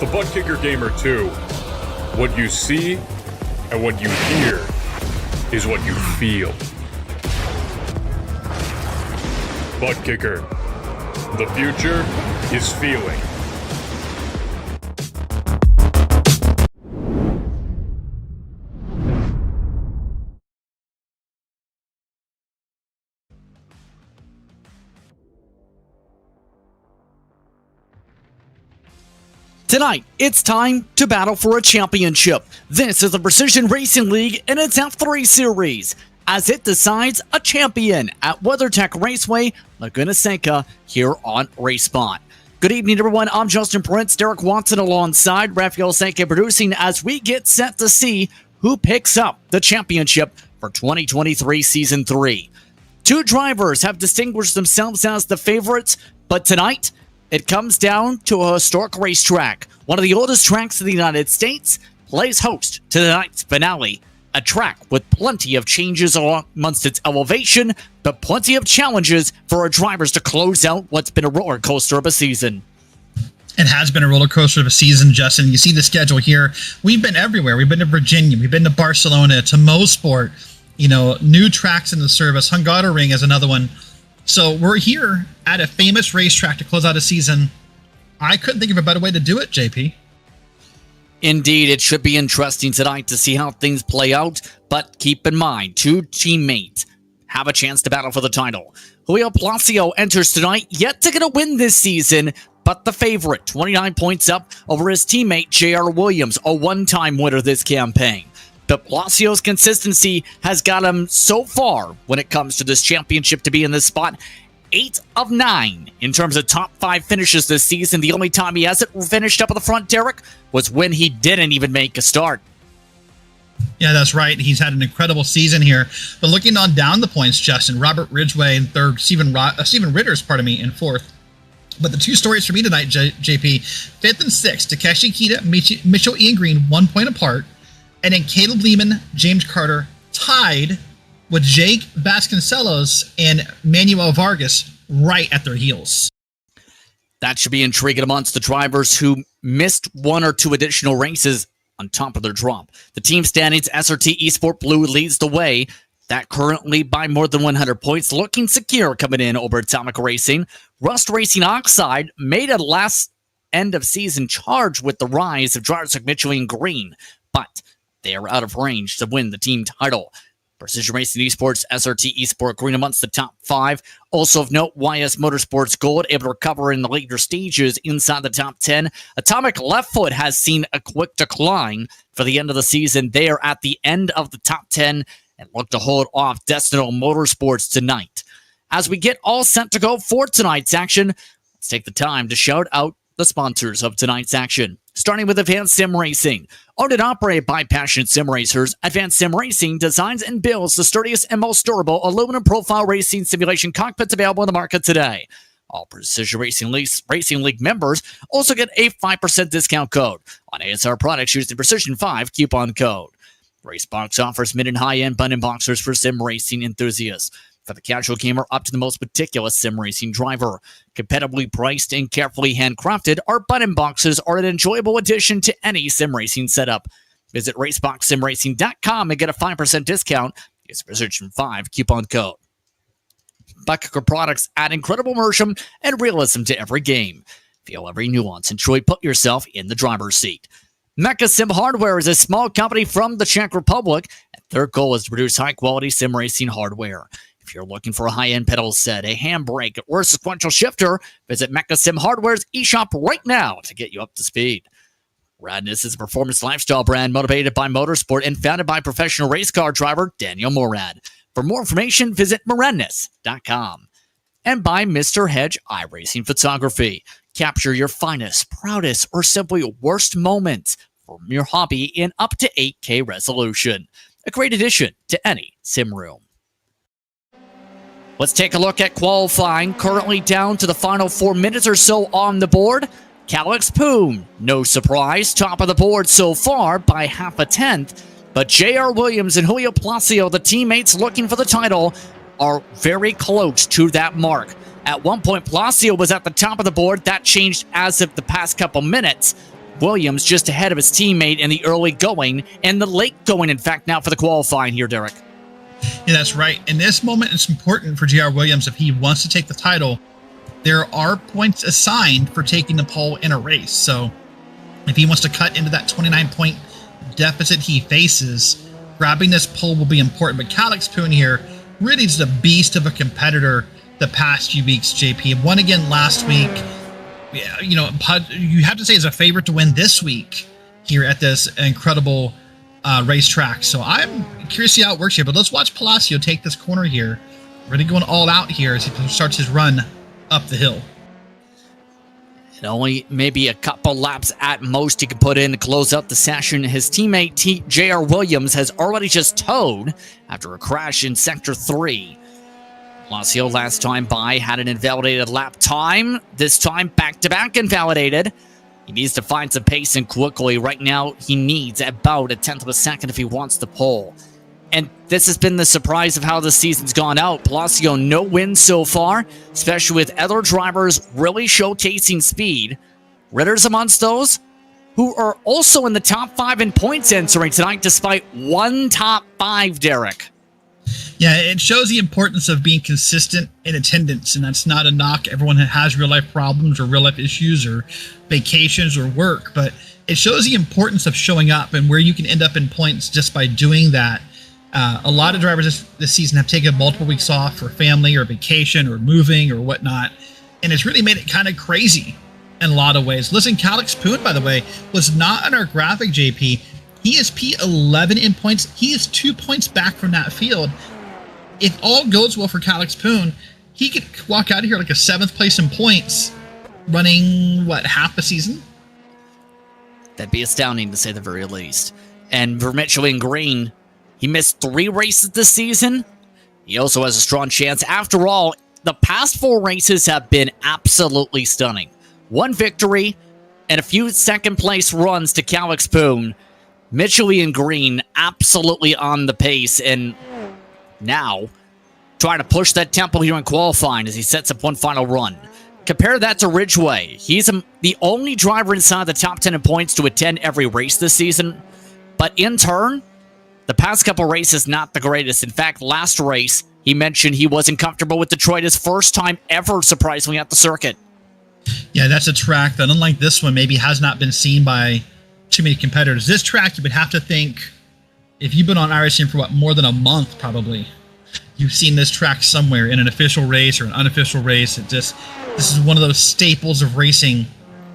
the Butt Kicker Gamer 2, what you see and what you hear is what you feel. Butt Kicker. The future is feeling. Tonight, it's time to battle for a championship. This is the Precision Racing League in its F3 series, as it decides a champion at WeatherTech Raceway, Laguna Seca, here on RaceSpot. Good evening, everyone. I'm Justin Prince, Derek Watson alongside Rafael Seca producing as we get set to see who picks up the championship for 2023 Season 3. Two drivers have distinguished themselves as the favorites, but tonight, it comes down to a historic racetrack. One of the oldest tracks in the United States plays host to tonight's finale. A track with plenty of changes amongst its elevation, but plenty of challenges for our drivers to close out what's been a roller coaster of a season. It has been a roller coaster of a season, Justin. You see the schedule here. We've been everywhere. We've been to Virginia. We've been to Barcelona, to Mosport. You know, new tracks in the service. Hungaroring is another one. So we're here at a famous racetrack to close out a season. I couldn't think of a better way to do it, JP. Indeed, it should be interesting tonight to see how things play out, but keep in mind, two teammates have a chance to battle for the title. Julio Palacio enters tonight, yet to get a win this season, but the favorite, 29 points up over his teammate J.R. Williams, a one-time winner this campaign. But Palacio's consistency has got him so far when it comes to this championship to be in this spot. 8 of 9 in terms of top 5 finishes this season. The only time he hasn't finished up at the front, Derek, was when he didn't even make a start. Yeah, that's right. He's had an incredible season here. But looking on down the points, Justin, Robert Ridgway in third, Steven Ritter's, in fourth. But the two stories for me tonight, JP, fifth and sixth, Takeshi Kita, Mitchell Ian Green, 1 point apart. And then Caleb Lehman, James Carter, tied with Jake Vasconcelos and Manuel Vargas right at their heels. That should be intriguing amongst the drivers who missed one or two additional races on top of their drop. The team standings, SRT Esport Blue leads the way. That currently by more than 100 points, looking secure coming in over Atomic Racing. Rust Racing Oxide made a last end of season charge with the rise of drivers like Mitchell Ian Green, but they are out of range to win the team title. Precision Racing Esports, SRT Esport Green amongst the top 5. Also of note, YS Motorsports Gold able to recover in the later stages inside the top 10. Atomic Left Foot has seen a quick decline for the end of the season. They are at the end of the top 10 and look to hold off Destino Motorsports tonight. As we get all set to go for tonight's action, let's take the time to shout out the sponsors of tonight's action. Starting with Advanced Sim Racing. Owned and operated by passionate sim racers, Advanced Sim Racing designs and builds the sturdiest and most durable aluminum profile racing simulation cockpits available in the market today. All Precision Racing League members also get a 5% discount code on ASR products using Precision 5 coupon code. Racebox offers mid and high-end button boxers for sim racing enthusiasts. For the casual gamer up to the most meticulous sim racing driver. Competitively priced and carefully handcrafted, our button boxes are an enjoyable addition to any sim racing setup. Visit raceboxsimracing.com and get a 5% discount. Use Precision 5 coupon code. Buttkicker products add incredible immersion and realism to every game. Feel every nuance and truly put yourself in the driver's seat. Mecha Sim Hardware is a small company from the Czech Republic, and their goal is to produce high-quality sim racing hardware. If you're looking for a high-end pedal set, a handbrake, or a sequential shifter, visit Mecha Sim Hardware's eShop right now to get you up to speed. Radness is a performance lifestyle brand motivated by motorsport and founded by professional race car driver Daniel Morad. For more information, visit moradness.com. And by Mr. Hedge iRacing Photography. Capture your finest, proudest, or simply worst moments from your hobby in up to 8K resolution. A great addition to any sim room. Let's take a look at qualifying. Currently down to the final 4 minutes or so on the board. Calix Poon, no surprise, top of the board so far by half a tenth. But J.R. Williams and Julio Palacio, the teammates looking for the title, are very close to that mark. At one point, Palacio was at the top of the board. That changed as of the past couple minutes. Williams just ahead of his teammate in the early going and the late going, in fact, now for the qualifying here, Derek. Yeah, that's right. In this moment, it's important for J.R. Williams if he wants to take the title. There are points assigned for taking the pole in a race. So if he wants to cut into that 29-point deficit he faces, grabbing this pole will be important. But Calix Poon here really is a beast of a competitor the past few weeks, JP. Won again last week. Yeah, you know, you have to say is a favorite to win this week here at this incredible racetrack. So I'm curious to see how it works here. But let's watch Palacio take this corner here. Really going all out here as he starts his run up the hill. And only maybe a couple laps at most he can put in to close out the session. His teammate J.R. Williams has already just towed after a crash in Sector 3. Palacio last time by had an invalidated lap time. This time back-to-back invalidated. He needs to find some pace and quickly. Right now he needs about a tenth of a second if he wants the pole. And this has been the surprise of how the season's gone out. Palacio, no wins so far, especially with other drivers really showcasing speed. Ritter's amongst those who are also in the top 5 in points entering tonight, despite one top 5, Derek. Yeah, it shows the importance of being consistent in attendance, and that's not a knock. Everyone has real-life problems or real-life issues or vacations or work, but it shows the importance of showing up and where you can end up in points just by doing that. A lot of drivers this season have taken multiple weeks off for family or vacation or moving or whatnot, and it's really made it kind of crazy in a lot of ways. Listen, Calix Poon, by the way, was not on our graphic, JP. He is P11 in points. He is 2 points back from that field. If all goes well for Calix Poon, he could walk out of here like a 7th place in points, running, what, half a season? That'd be astounding, to say the very least. And for Mitchell in green, he missed 3 races this season. He also has a strong chance. After all, the past 4 races have been absolutely stunning. 1 victory and a few second-place runs to Calix Poon. Mitchell in green absolutely on the pace, and now trying to push that tempo here in qualifying as he sets up one final run. Compare that to Ridgway. He's the only driver inside the top 10 in points to attend every race this season, but in turn, the past couple races, not the greatest. In fact, last race, he mentioned he wasn't comfortable with Detroit, his first time ever, surprisingly, at the circuit. Yeah, that's a track that, unlike this one, maybe has not been seen by too many competitors. This track, you would have to think, if you've been on iRacing for, more than a month, probably, you've seen this track somewhere in an official race or an unofficial race. This is one of those staples of racing,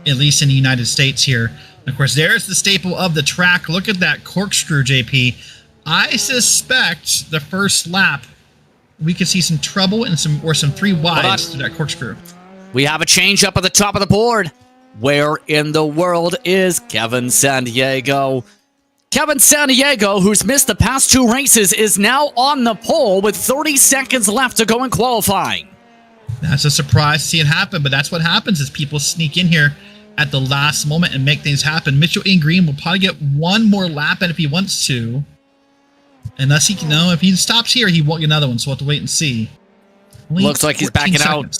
at least in the United States here. And of course, there's the staple of the track. Look at that corkscrew, JP. I suspect the first lap, we could see some trouble and some 3 wides to that corkscrew. We have a change up at the top of the board. Where in the world is Kevin Sandiego? Kevin Sandiego, who's missed the past 2 races, is now on the pole with 30 seconds left to go in qualifying. That's a surprise to see it happen, but that's what happens is people sneak in here at the last moment and make things happen. Mitchell Ian Green will probably get 1 more lap in if he wants to. Unless he can, if he stops here, he won't get another one, so we'll have to wait and see. Looks like he's backing out.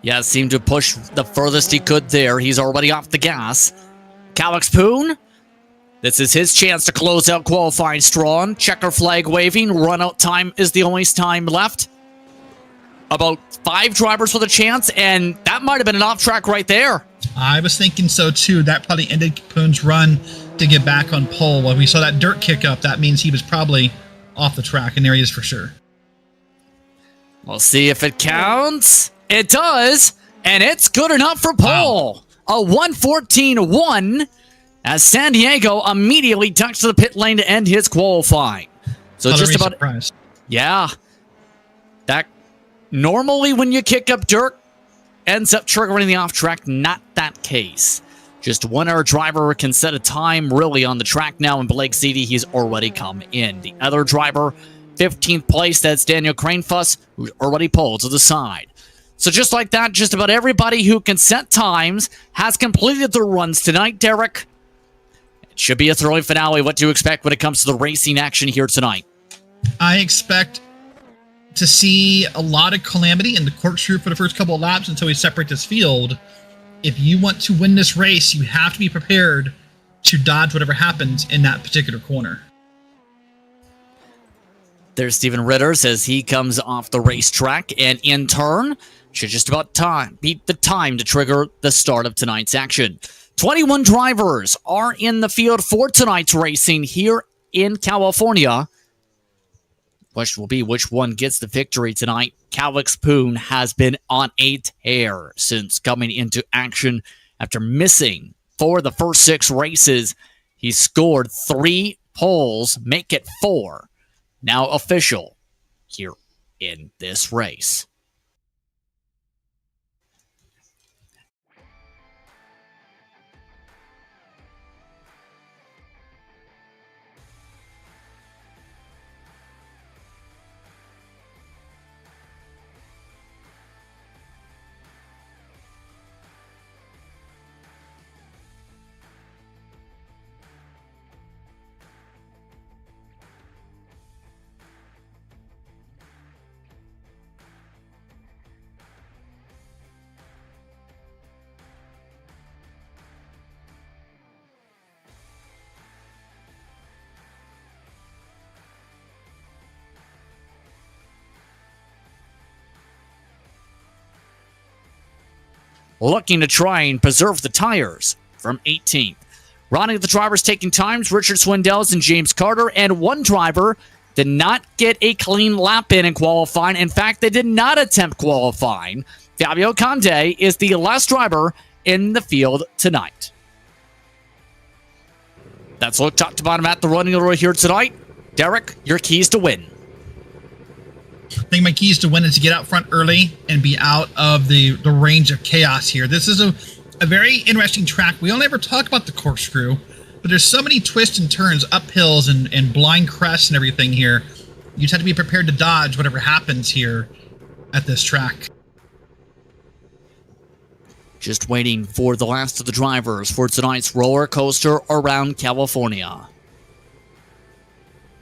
Yeah, seemed to push the furthest he could there. He's already off the gas. Calix Poon, this is his chance to close out qualifying strong. Checker flag waving. Run out time is the only time left. About 5 drivers with a chance, and that might have been an off track right there. I was thinking so too. That probably ended Poon's run to get back on pole. When we saw that dirt kick up, that means he was probably off the track, and there he is for sure. We'll see if it counts. It does, and it's good enough for pole. Wow. A 1:14.1 as Sandiego immediately ducks to the pit lane to end his qualifying. So just about, surprised. Yeah, that normally when you kick up dirt ends up triggering the off track. Not that case. Just one other driver can set a time really on the track now, and Blake Seedy, he's already come in. The other driver, 15th place, that's Daniel Cranefuss, who's already pulled to the side. So just like that, just about everybody who can set times has completed their runs tonight, Derek. It should be a thrilling finale. What do you expect when it comes to the racing action here tonight? I expect to see a lot of calamity in the corkscrew for the first couple of laps until we separate this field. if you want to win this race, you have to be prepared to dodge whatever happens in that particular corner. There's Steven Ritters as he comes off the racetrack, and in turn, should just about beat the time to trigger the start of tonight's action. 21 drivers are in the field for tonight's racing here in California. Question will be which one gets the victory tonight. Calix Poon has been on a tear since coming into action after missing for the first 6 races. He scored 3 poles, make it 4. Now official here in this race. Looking to try and preserve the tires from 18th. Rounding the drivers taking times, Richard Swindells and James Carter, and one driver did not get a clean lap in qualifying. In fact, they did not attempt qualifying. Fabio Conde is the last driver in the field tonight. That's a look top to bottom at the running order here tonight. Derek, your keys to win. I think my keys to win is to get out front early and be out of the range of chaos here. This is a very interesting track. We don't ever talk about the corkscrew, but there's so many twists and turns, uphills and blind crests and everything here. You just have to be prepared to dodge whatever happens here at this track. Just waiting for the last of the drivers for tonight's roller coaster around California.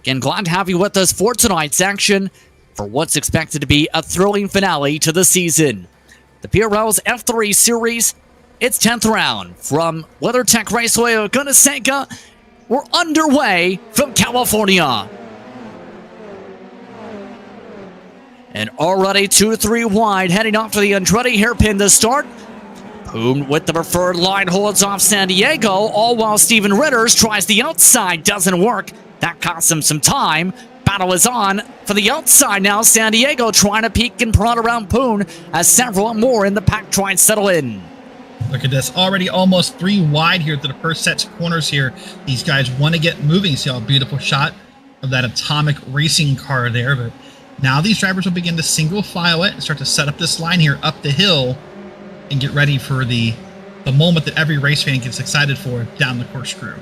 Again, glad to have you with us for tonight's action for what's expected to be a thrilling finale to the season. The PRL's F3 Series, its 10th round from WeatherTech Raceway, Laguna, Seca. We're underway from California. And already 2 to 3 wide, heading off to the Andretti hairpin to start. Poon with the preferred line holds off San Diego, all while Steven Ritters tries the outside, doesn't work. That costs him some time. Battle is on for the outside now. San Diego trying to peek and prod around Poon as several more in the pack try and settle in. Look at this, already almost 3 wide here to the first set of corners here. These guys want to get moving. See how beautiful shot of that atomic racing car there. But now these drivers will begin to single file it and start to set up this line here up the hill and get ready for the moment that every race fan gets excited for down the corkscrew.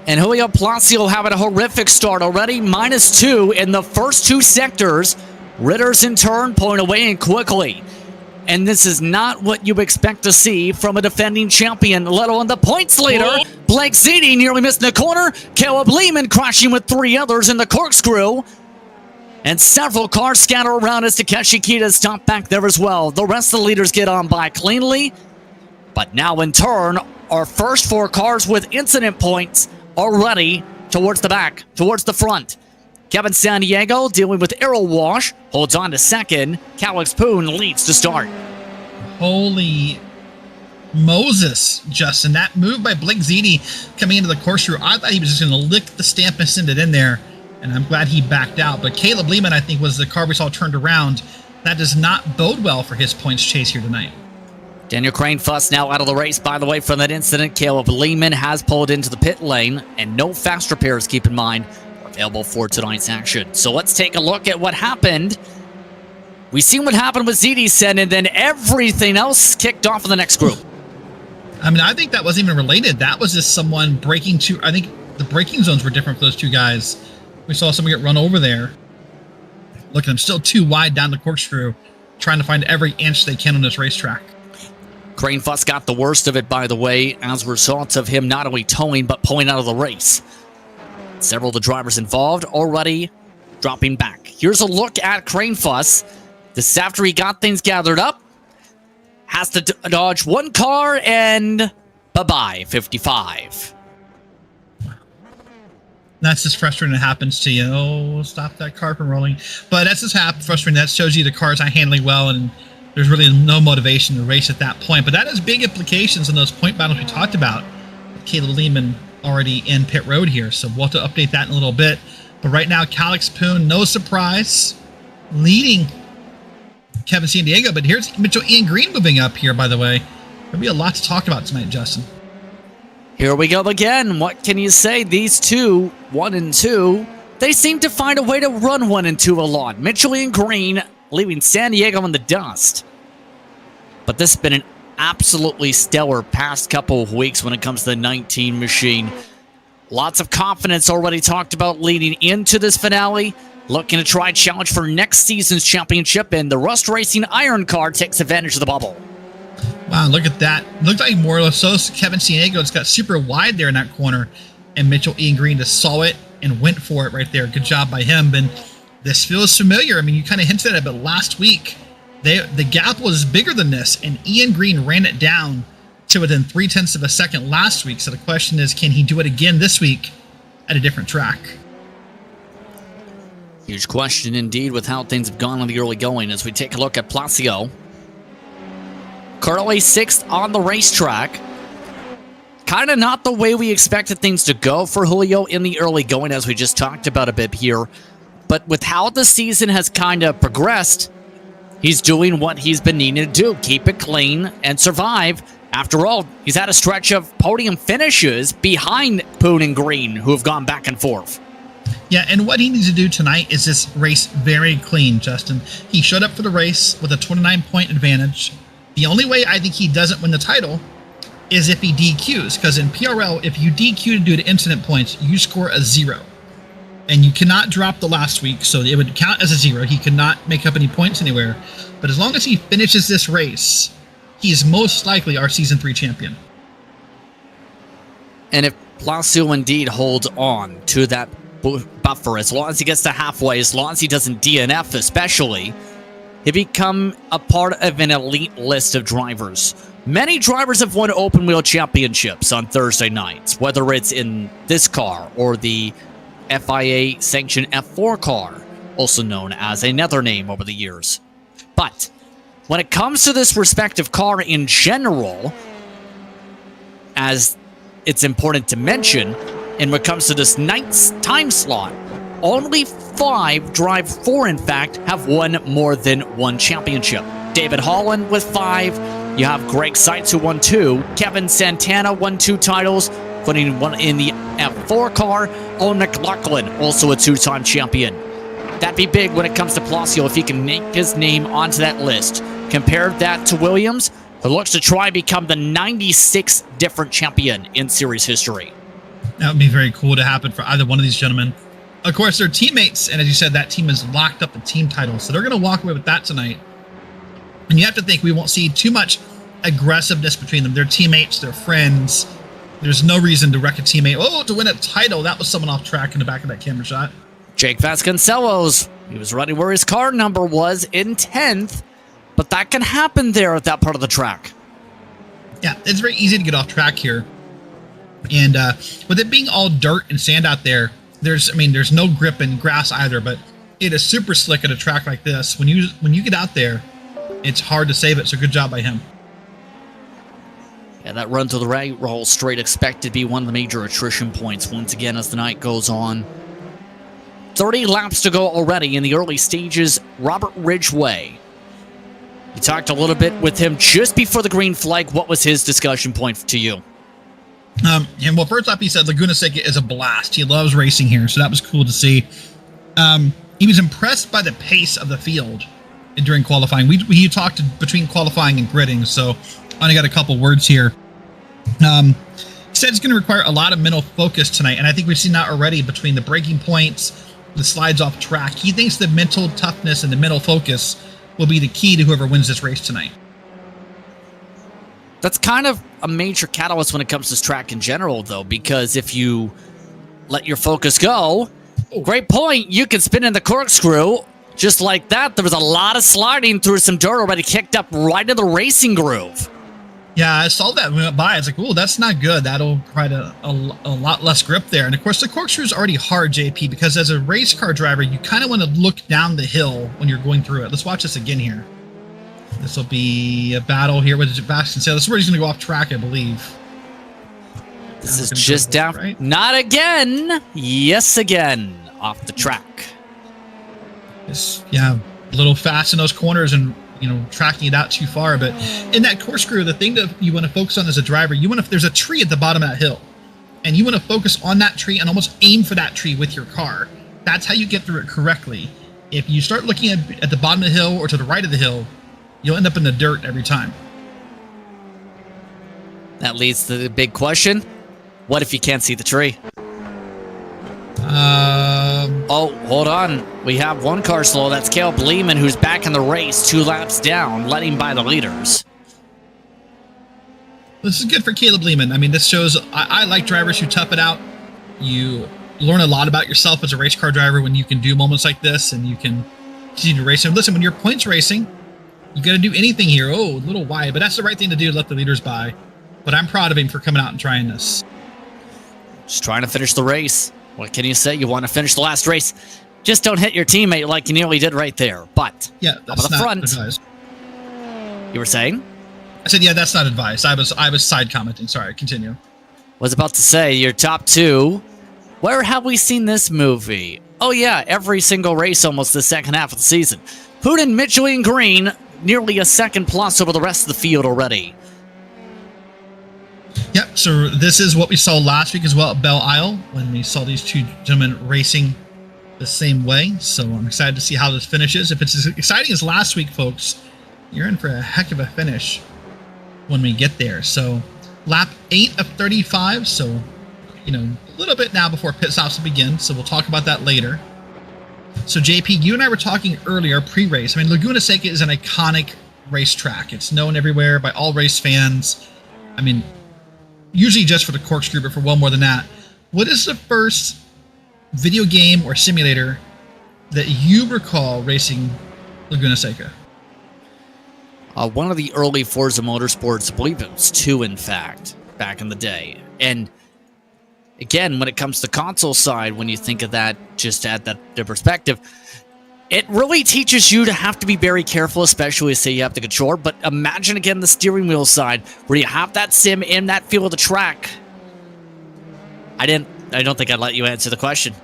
And Julio Palacio having a horrific start already. -2 in the first 2 sectors. Ritters in turn pulling away and quickly. And this is not what you expect to see from a defending champion, let alone the points leader. Blake Ziti nearly missed in the corner. Caleb Lehman crashing with 3 others in the corkscrew. And several cars scatter around as Takeshi Kita stopped back there as well. The rest of the leaders get on by cleanly. But now in turn, our first 4 cars with incident points already towards the back, towards the front. Kevin San Diego dealing with arrow wash, holds on to second. Calix Poon leads to start. Holy Moses, Justin. That move by Blake Ziti coming into the corkscrew, I thought he was just going to lick the stamp and send it in there, and I'm glad he backed out. But Caleb Lehman, I think, was the car we saw turned around. That does not bode well for his points chase here tonight. Daniel Cranefuss now out of the race, by the way, from that incident. Caleb Lehman has pulled into the pit lane, and no fast repairs, keep in mind, are available for tonight's action. So let's take a look at what happened. We seen what happened with ZD-Sen, and then everything else kicked off in the next group. I mean, I think that wasn't even related. That was just someone breaking two. I think the braking zones were different for those 2 guys. We saw someone get run over there. Look at them, still 2 wide down the corkscrew, trying to find every inch they can on this racetrack. Cranefuss got the worst of it, by the way, as a result of him not only towing, but pulling out of the race. Several of the drivers involved already dropping back. Here's a look at Cranefuss. This is after he got things gathered up. has to dodge one car, and bye-bye, 55. That's just frustrating. It happens to you. Oh, stop that car from rolling. But that's just frustrating. That shows you the car's not handling well, and there's really no motivation to race at that point. But that has big implications in those point battles we talked about. Caleb Lehman already in pit road here, so we'll have to update that in a little bit. But right now, Calix Poon, no surprise, leading Kevin San Diego. But here's Mitchell Ian Green moving up here, by the way. There'll be a lot to talk about tonight, Justin. Here we go again. What can you say? These two, 1 and 2, they seem to find a way to run 1 and 2 a lot. Mitchell Ian Green leaving San Diego in the dust. But this has been an absolutely stellar past couple of weeks when it comes to the 19 machine. Lots of confidence already talked about leading into this finale. Looking to try challenge for next season's championship, and the Rust Racing Iron Car takes advantage of the bubble. Wow, look at that. Looked like more or so Kevin San Diego just got super wide there in that corner, and Mitchell Ian Green just saw it and went for it right there. Good job by him. And this feels familiar. I mean, you kind of hinted at it, but last week, the gap was bigger than this, and Ian Green ran it down to within 0.3 of a second last week. So the question is, can he do it again this week at a different track? Huge question indeed with how things have gone on the early going as we take a look at Placio. Currently 6th on the racetrack. Kind of not the way we expected things to go for Julio in the early going, as we just talked about a bit here. But with how the season has kind of progressed, he's doing what he's been needing to do. Keep it clean and survive. After all, he's had a stretch of podium finishes behind Poon and Green, who have gone back and forth. Yeah, and what he needs to do tonight is just race very clean, Justin. He showed up for the race with a 29-point advantage. The only way I think he doesn't win the title is if he DQs, because in PRL, if you DQ due to incident points, you score a 0. And you cannot drop the last week, so it would count as a 0. He cannot make up any points anywhere. But as long as he finishes this race, he is most likely our Season 3 champion. And if Placio indeed holds on to that buffer, as long as he gets to halfway, as long as he doesn't DNF especially, he'll become a part of an elite list of drivers. Many drivers have won open wheel championships on Thursday nights, whether it's in this car or the FIA sanctioned F4 car, also known as another name over the years. But when it comes to this respective car in general, as it's important to mention, and when it comes to this night's time slot, only 5 Drive 4, in fact, have won more than 1 championship. David Holland with 5. You have Greg Seitz, who won 2. Kevin Santana won 2 titles, putting 1 in the F4 car. Owen McLaughlin, also a 2-time champion. That'd be big when it comes to Placio if he can make his name onto that list. Compare that to Williams, who looks to try and become the 96th different champion in series history. That would be very cool to happen for either one of these gentlemen. Of course, they're teammates, and as you said, that team has locked up the team title, so they're going to walk away with that tonight. And you have to think we won't see too much aggressiveness between them. They're teammates, they're friends. There's no reason to wreck a teammate. Oh, to win a title, that was someone off track in the back of that camera shot. Jake Vasconcelos, he was running where his car number was in 10th, but that can happen there at that part of the track. Yeah, it's very easy to get off track here. And with it being all dirt and sand out there, there's no grip and grass either, but it is super slick at a track like this. When you get out there, it's hard to save it, so good job by him. Yeah, that run to the right roll straight expected to be one of the major attrition points once again as the night goes on. 30 laps to go already in the early stages. Robert Ridgway. You talked a little bit with him just before the green flag. What was his discussion point to you? And well, first off, he said Laguna Seca is a blast. He loves racing here, so that was cool to see. He was impressed by the pace of the field during qualifying. He talked between qualifying and gridding, so I only got a couple words here. He said it's going to require a lot of mental focus tonight, and I think we've seen that already between the braking points, the slides off track. He thinks the mental toughness and the mental focus will be the key to whoever wins this race tonight. That's kind of a major catalyst when it comes to this track in general, though, because if you let your focus go, great point, you can spin in the corkscrew, Just like that, there was a lot of sliding through some dirt already kicked up right in the racing groove. Yeah, I saw that when we went by. It's like, oh, that's not good. That'll provide a lot less grip there. And of course, the corkscrew is already hard, JP, because as a race car driver, you kind of want to look down the hill when you're going through it. Let's watch this again here. This will be a battle here with Sebastian Sayle. This is where he's going to go off track, I believe. This is just down. Right? Not again. Yes, again. Off the track. Yeah, a little fast in those corners and, you know, tracking it out too far. But in that corkscrew, the thing that you want to focus on as a driver, you want to, there's a tree at the bottom of that hill, and you want to focus on that tree and almost aim for that tree with your car. That's how you get through it correctly. If you start looking at the bottom of the hill or to the right of the hill, you'll end up in the dirt every time. That leads to the big question. What if you can't see the tree? Oh, hold on. We have one car slow. That's Caleb Lehman, who's back in the race, 2 laps down, letting by the leaders. This is good for Caleb Lehman. I mean, this shows I like drivers who tough it out. You learn a lot about yourself as a race car driver when you can do moments like this and you can continue to race. And listen, when you're points racing, you got to do anything here. Oh, a little wide, but that's the right thing to do to let the leaders by. But I'm proud of him for coming out and trying this. Just trying to finish the race. What can you say? You want to finish the last race. Just don't hit your teammate like you nearly did right there. But yeah, that's up the not front. Advised. You were saying? I said, yeah, that's not advice. I was side commenting. Sorry, continue. Was about to say your top 2. Where have we seen this movie? Oh yeah, every single race almost the second half of the season. Putin, Mitchell, and Green, nearly a second plus over the rest of the field already. Yep, so this is what we saw last week as well at Belle Isle when we saw these two gentlemen racing the same way. So I'm excited to see how this finishes. If it's as exciting as last week, folks, you're in for a heck of a finish when we get there. So lap 8 of 35. So, you know, a little bit now before pit stops will begin. So we'll talk about that later. So JP, you and I were talking earlier pre-race. I mean, Laguna Seca is an iconic racetrack. It's known everywhere by all race fans. I mean, usually just for the corkscrew, but for well more than that. What is the first video game or simulator that you recall racing Laguna Seca? One of the early Forza Motorsports, I believe it was 2, in fact, back in the day. And again, when it comes to console side, when you think of that, just at the perspective, it really teaches you to have to be very careful, especially say you have to control. But imagine again the steering wheel side, where you have that sim in that field of the track. I don't think I'd let you answer the question.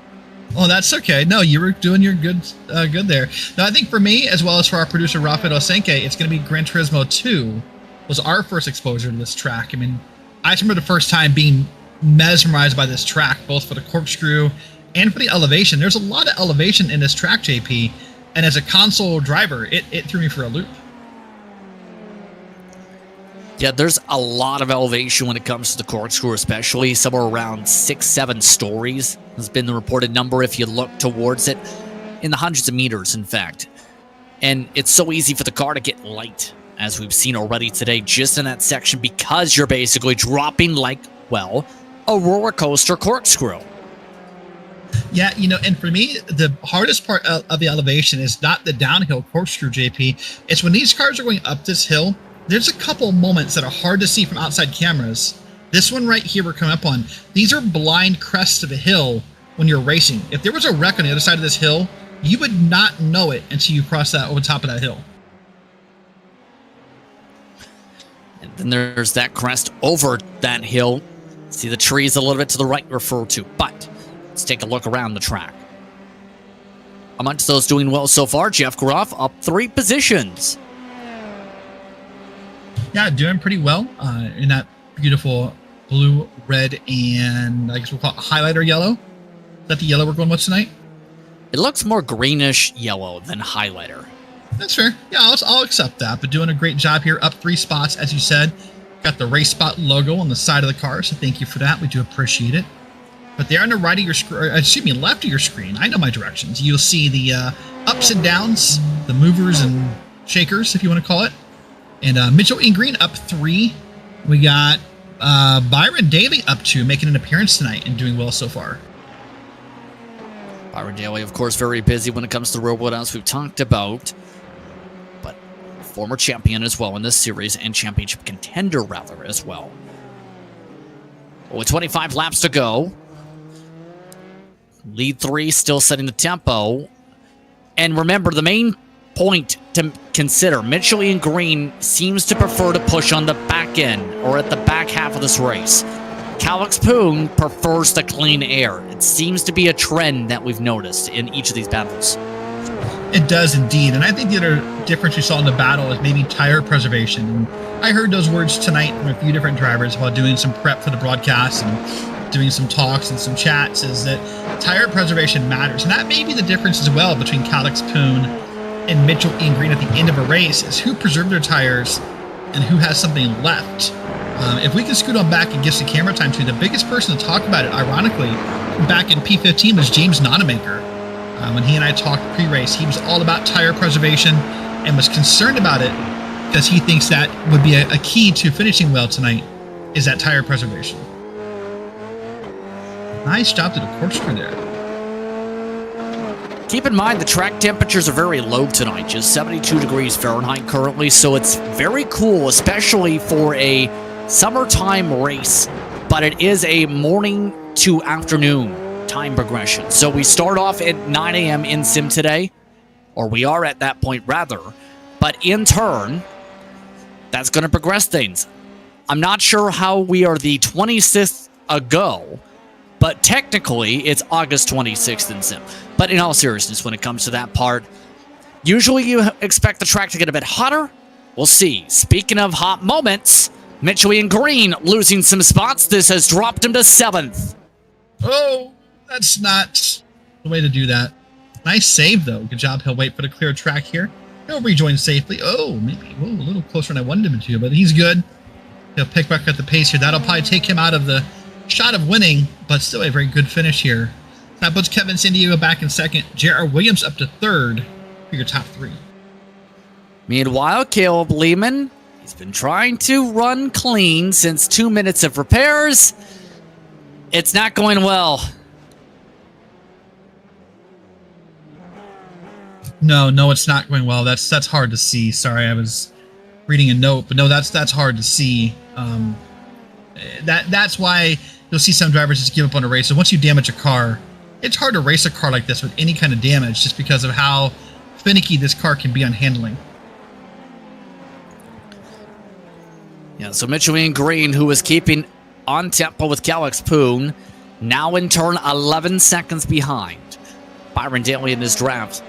Oh, that's okay. No, you were doing your good there. Now, I think for me, as well as for our producer Rafael Osenke, it's going to be Gran Turismo 2 was our first exposure to this track. I mean, I remember the first time being mesmerized by this track, both for the corkscrew and for the elevation. There's a lot of elevation in this track, JP, and as a console driver, it threw me for a loop. Yeah, there's a lot of elevation when it comes to the corkscrew, especially somewhere around 6-7 stories has been the reported number if you look towards it, in the hundreds of meters, in fact. And it's so easy for the car to get light, as we've seen already today, just in that section, because you're basically dropping like, well, a roller coaster corkscrew. Yeah, you know, and for me, the hardest part of the elevation is not the downhill corkscrew, JP. It's when these cars are going up this hill, there's a couple moments that are hard to see from outside cameras. This one right here we're coming up on, these are blind crests of the hill when you're racing. If there was a wreck on the other side of this hill, you would not know it until you cross that over top of that hill. And then there's that crest over that hill. See the trees a little bit to the right referred to, but let's take a look around the track. Amongst those doing well so far, Jeff Groff up 3 positions. Yeah, doing pretty well in that beautiful blue, red, and I guess we'll call it highlighter yellow. Is that the yellow we're going with tonight? It looks more greenish yellow than highlighter. That's fair. Yeah, I'll accept that. But doing a great job here, up 3 spots, as you said. Got the Race Spot logo on the side of the car, so thank you for that. We do appreciate it. But there on the right of your screen, excuse me, left of your screen, I know my directions. You'll see the ups and downs, the movers and shakers, if you want to call it. And Mitchell and Green up 3. We got Byron Daly up 2, making an appearance tonight and doing well so far. Byron Daly, of course, very busy when it comes to the real world, as we've talked about. But former champion as well in this series, and championship contender, rather, as well. With 25 laps to go. Lead 3 still setting the tempo. And remember, the main point to consider, Mitchell Ian Green seems to prefer to push on the back end or at the back half of this race. Calix Poon prefers the clean air. It seems to be a trend that we've noticed in each of these battles. It does indeed. And I think the other difference we saw in the battle is maybe tire preservation. And I heard those words tonight from a few different drivers while doing some prep for the broadcast and doing some talks and some chats, is that tire preservation matters. And that may be the difference as well between Calix Poon and Mitchell Ian Green at the end of a race, is who preserved their tires and who has something left. If we can scoot on back and give some camera time to, the biggest person to talk about it, ironically, back in P15 was James Nonamaker. When he and I talked pre-race, he was all about tire preservation and was concerned about it because he thinks that would be a key to finishing well tonight, is that tire preservation. Nice job to the corkscrew there. Keep in mind the track temperatures are very low tonight, just 72 degrees Fahrenheit currently, so it's very cool, especially for a summertime race, but it is a morning to afternoon time progression. So we start off at 9 a.m. in sim today, or we are at that point rather, but in turn, that's going to progress things. I'm not sure how we are the 26th ago, but technically it's August 26th in sim. But in all seriousness, when it comes to that part, usually you expect the track to get a bit hotter. We'll see. Speaking of hot moments, Mitchell Ian Green losing some spots. This has dropped him to 7th. Oh, that's not the way to do that. Nice save, though. Good job. He'll wait for the clear track here. He'll rejoin safely. Oh, maybe a little closer than I wanted him to, but he's good. He'll pick back up the pace here. That'll probably take him out of the shot of winning, but still a very good finish here. That puts Kevin San Diego back in second. J.R. Williams up to third for your top 3. Meanwhile, Caleb Lehman, he's been trying to run clean since 2 minutes of repairs. It's not going well. No, it's not going well. That's hard to see. Sorry, I was reading a note, but no, that's hard to see. That's why you'll see some drivers just give up on a race. So once you damage a car, it's hard to race a car like this with any kind of damage, just because of how finicky this car can be on handling. Yeah, so Mitchell Ian Green, who was keeping on tempo with Calix Poon, now in turn 11 seconds behind Byron Daly in his draft.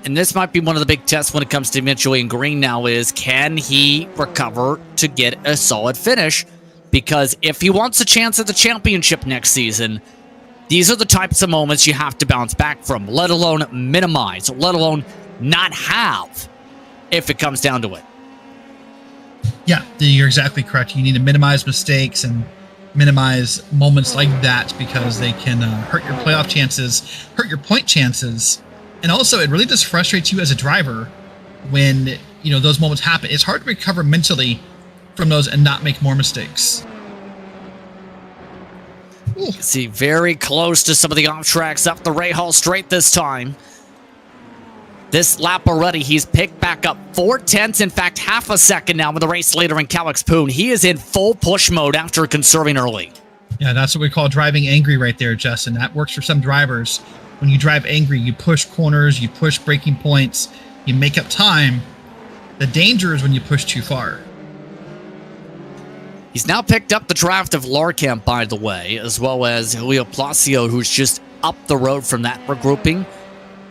And this might be one of the big tests when it comes to Mitchell Ian Green now, is can he recover to get a solid finish? Because if he wants a chance at the championship next season, these are the types of moments you have to bounce back from, let alone minimize, let alone not have, if it comes down to it. Yeah, you're exactly correct. You need to minimize mistakes and minimize moments like that, because they can hurt your playoff chances, hurt your point chances. And also, it really just frustrates you as a driver when, those moments happen. It's hard to recover mentally from those and not make more mistakes. You see, very close to some of the off tracks up the Rahal straight this time. This lap already, he's picked back up 4/10, in fact, half a second now with the race leader in Calix Poon. He is in full push mode after conserving early. Yeah, that's what we call driving angry right there, Justin. That works for some drivers. When you drive angry, you push corners, you push braking points, you make up time. The danger is when you push too far. He's now picked up the draft of Larkamp, by the way, as well as Julio Placio, who's just up the road from that regrouping.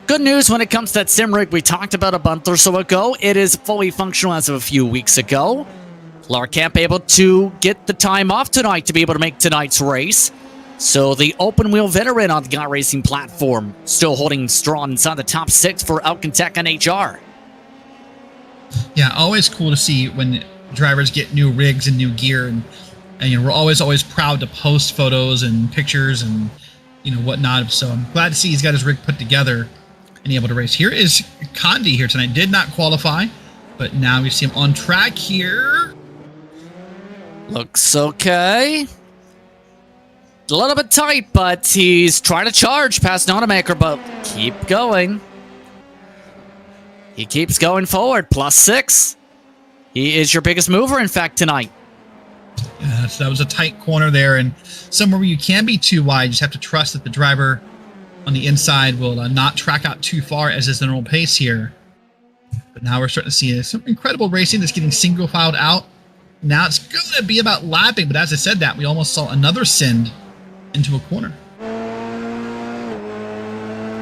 Good news when it comes to that sim rig we talked about a month or so ago. It is fully functional as of a few weeks ago. Larkamp able to get the time off tonight to be able to make tonight's race. So the open wheel veteran on the iRacing platform still holding strong inside the top 6 for Alcantech and HR. Yeah, always cool to see when drivers get new rigs and new gear, and we're always proud to post photos and pictures and whatnot. So I'm glad to see he's got his rig put together and able to race. Here is Condi here tonight. Did not qualify, but now we see him on track here. Looks okay. A little bit tight, but he's trying to charge past Nonamaker, but keep going. He keeps going forward. +6. He is your biggest mover, in fact, tonight. Yeah, so that was a tight corner there, and somewhere where you can be too wide. You just have to trust that the driver on the inside will not track out too far, as is the normal pace here. But now we're starting to see some incredible racing that's getting single filed out. Now it's going to be about lapping, but as I said that, we almost saw another send into a corner.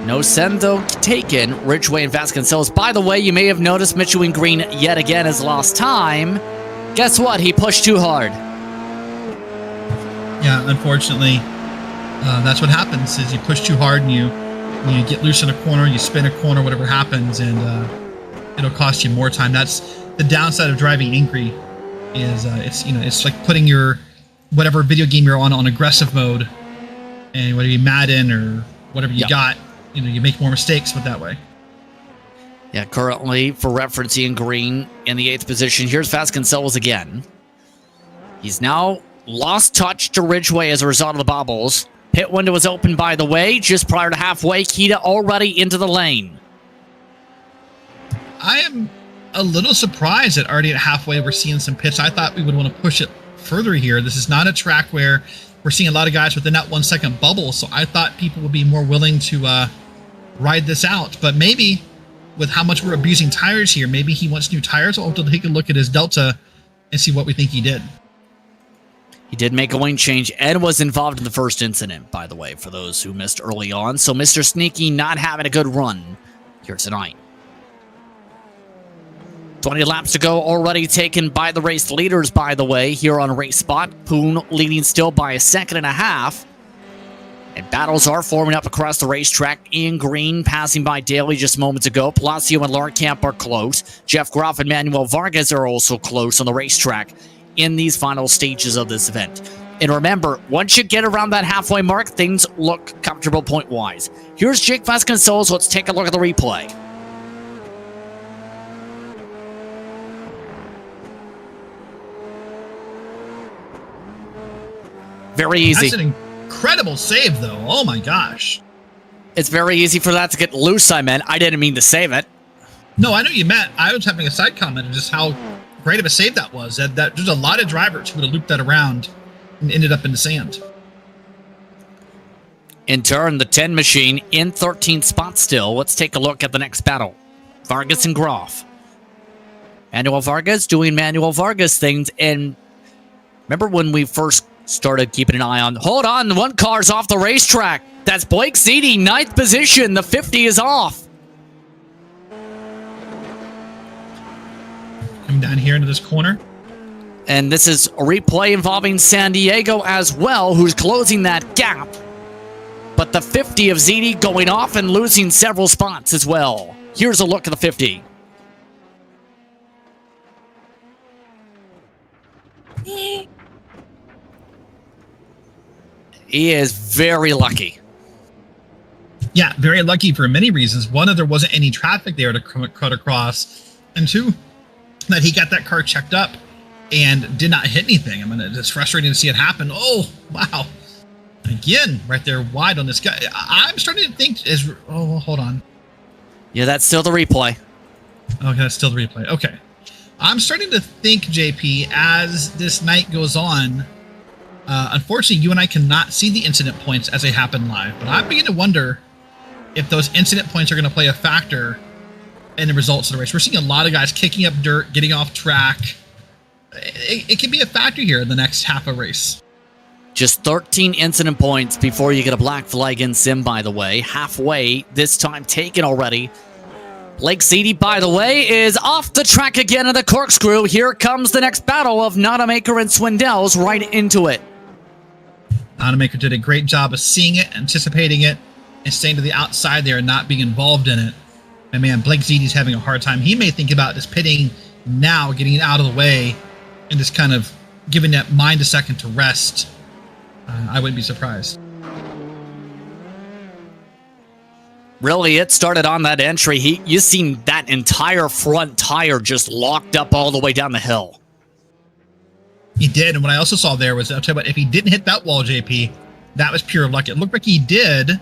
No send, though, taken. Ridgway and Vasconcelos. By the way, you may have noticed Mitchell in green yet again has lost time. Guess what? He pushed too hard. Yeah, unfortunately, that's what happens, is you push too hard and you get loose in a corner, you spin a corner, whatever happens, and it'll cost you more time. That's the downside of driving angry, is it's like putting your whatever video game you're on aggressive mode, and whether you Madden or whatever you got, you make more mistakes with that way. Yeah, currently, for reference, Ian Green in the 8th position. Here's Vasconcelos again. He's now lost touch to Ridgway as a result of the bobbles. Pit window is open, by the way, just prior to halfway. Kita already into the lane. I am a little surprised that already at halfway we're seeing some pits. I thought we would want to push it further here. This is not a track where we're seeing a lot of guys within that 1 second bubble, so I thought people would be more willing to ride this out. But maybe with how much we're abusing tires here, maybe he wants new tires. I'll have to take a look at his Delta and see what we think he did. He did make a lane change and was involved in the first incident, by the way, for those who missed early on. So Mr. Sneaky not having a good run here tonight. 20 laps to go, already taken by the race leaders, by the way, here on Race Spot. Poon leading still by 1.5 seconds. And battles are forming up across the racetrack. Ian Green passing by Daly just moments ago. Palacio and Larkamp are close. Jeff Groff and Manuel Vargas are also close on the racetrack in these final stages of this event. And remember, once you get around that halfway mark, things look comfortable point-wise. Here's Jake Vasconcelos. Let's take a look at the replay. Very easy. That's an incredible save, though. Oh, my gosh. It's very easy for that to get loose, I meant. I didn't mean to save it. No, I know you meant. I was having a side comment of just how great of a save that was. That there's a lot of drivers who would have looped that around and ended up in the sand. In turn, the 10 machine in 13th spot still. Let's take a look at the next battle. Vargas and Groff. Manuel Vargas doing Manuel Vargas things. And remember when we first started keeping an eye on... Hold on, one car's off the racetrack. That's Blake Zeedy, 9th position. The 50 is off. Coming down here into this corner. And this is a replay involving San Diego as well, who's closing that gap. But the 50 of Zeedy going off and losing several spots as well. Here's a look at the 50. He is very lucky. Yeah, very lucky for many reasons. One, that there wasn't any traffic there to cut across. And two, that he got that car checked up and did not hit anything. I mean, it's frustrating to see it happen. Oh, wow. Again, right there wide on this guy. I'm starting to think oh, hold on. Yeah, that's still the replay. Okay, that's still the replay. Okay. I'm starting to think, JP, as this night goes on, unfortunately, you and I cannot see the incident points as they happen live, but I'm beginning to wonder if those incident points are going to play a factor in the results of the race. We're seeing a lot of guys kicking up dirt, getting off track. It could be a factor here in the next half of race. Just 13 incident points before you get a black flag in sim, by the way. Halfway, this time taken already. Blake Zeedy, by the way, is off the track again in the corkscrew. Here comes the next battle of Nonamaker and Swindells right into it. Nonamaker did a great job of seeing it, anticipating it, and staying to the outside there and not being involved in it. And man, Blake Zeedy's having a hard time. He may think about just pitting now, getting it out of the way, and just kind of giving that mind a second to rest. I wouldn't be surprised. Really, it started on that entry. You seen that entire front tire just locked up all the way down the hill. He did, and what I also saw there was, I'll tell you what, if he didn't hit that wall, JP, that was pure luck. It looked like he did,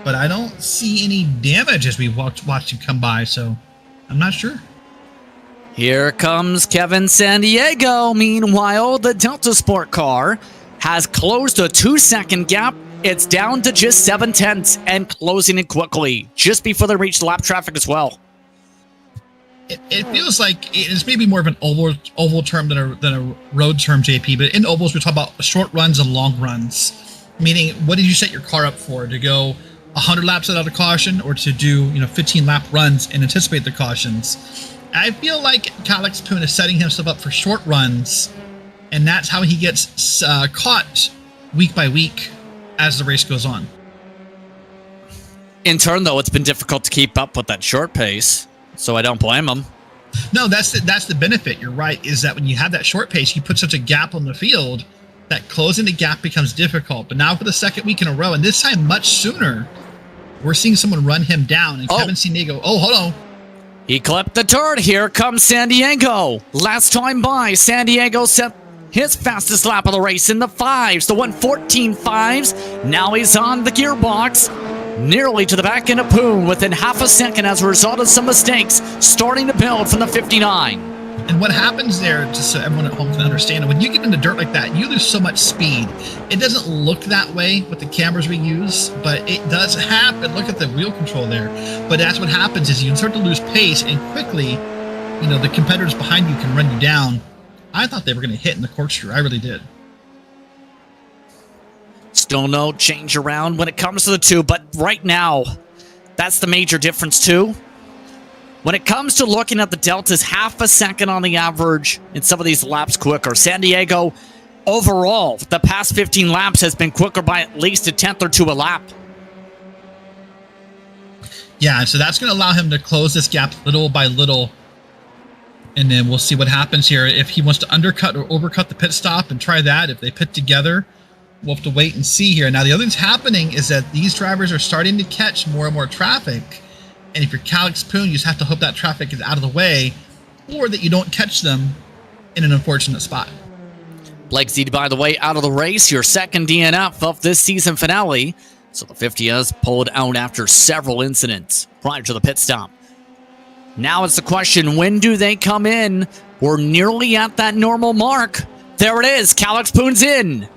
but I don't see any damage as we watched him come by, so I'm not sure. Here comes Kevin Sandiego. Meanwhile, the Delta Sport car has closed a 2-second gap. It's down to just 7/10 and closing it quickly, just before they reach lap traffic as well. It feels like it's maybe more of an oval term than a road term, JP, but in ovals, we talk about short runs and long runs. Meaning, what did you set your car up for? To go 100 laps without a caution, or to do 15 lap runs and anticipate the cautions? I feel like Alex Poon is setting himself up for short runs, and that's how he gets caught week by week as the race goes on. In turn, though, it's been difficult to keep up with that short pace, so I don't blame him. No, that's the benefit. You're right, is that when you have that short pace, you put such a gap on the field that closing the gap becomes difficult. But now for the second week in a row, and this time much sooner, we're seeing someone run him down, and Kevin Sandiego, hold on. He clipped the turd. Here comes Sandiego. Last time by, Sandiego set his fastest lap of the race in the 5s, the 1:14.5s. Now he's on the gearbox, nearly to the back end of Poon within half a second as a result of some mistakes, starting to build from the 59. And what happens there, just so everyone at home can understand, when you get into dirt like that, you lose so much speed. It doesn't look that way with the cameras we use, but it does happen. Look at the wheel control there. But that's what happens, is you start to lose pace, and quickly, the competitors behind you can run you down. I thought they were going to hit in the corkscrew. I really did. Still no change around when it comes to the two, but right now, that's the major difference too. When it comes to looking at the deltas, half a second on the average in some of these laps quicker. Sandiego, overall, the past 15 laps has been quicker by at least a 10th or 2 a lap. Yeah, so that's going to allow him to close this gap little by little. And then we'll see what happens here. If he wants to undercut or overcut the pit stop and try that, if they pit together, we'll have to wait and see here. Now, the other thing's happening is that these drivers are starting to catch more and more traffic. And if you're Alex Poon, you just have to hope that traffic is out of the way, or that you don't catch them in an unfortunate spot. Blake Zede, by the way, out of the race, your second DNF of this season finale. So the 50 has pulled out after several incidents prior to the pit stop. Now it's the question, when do they come in? We're nearly at that normal mark. There it is. Alex Poon's in.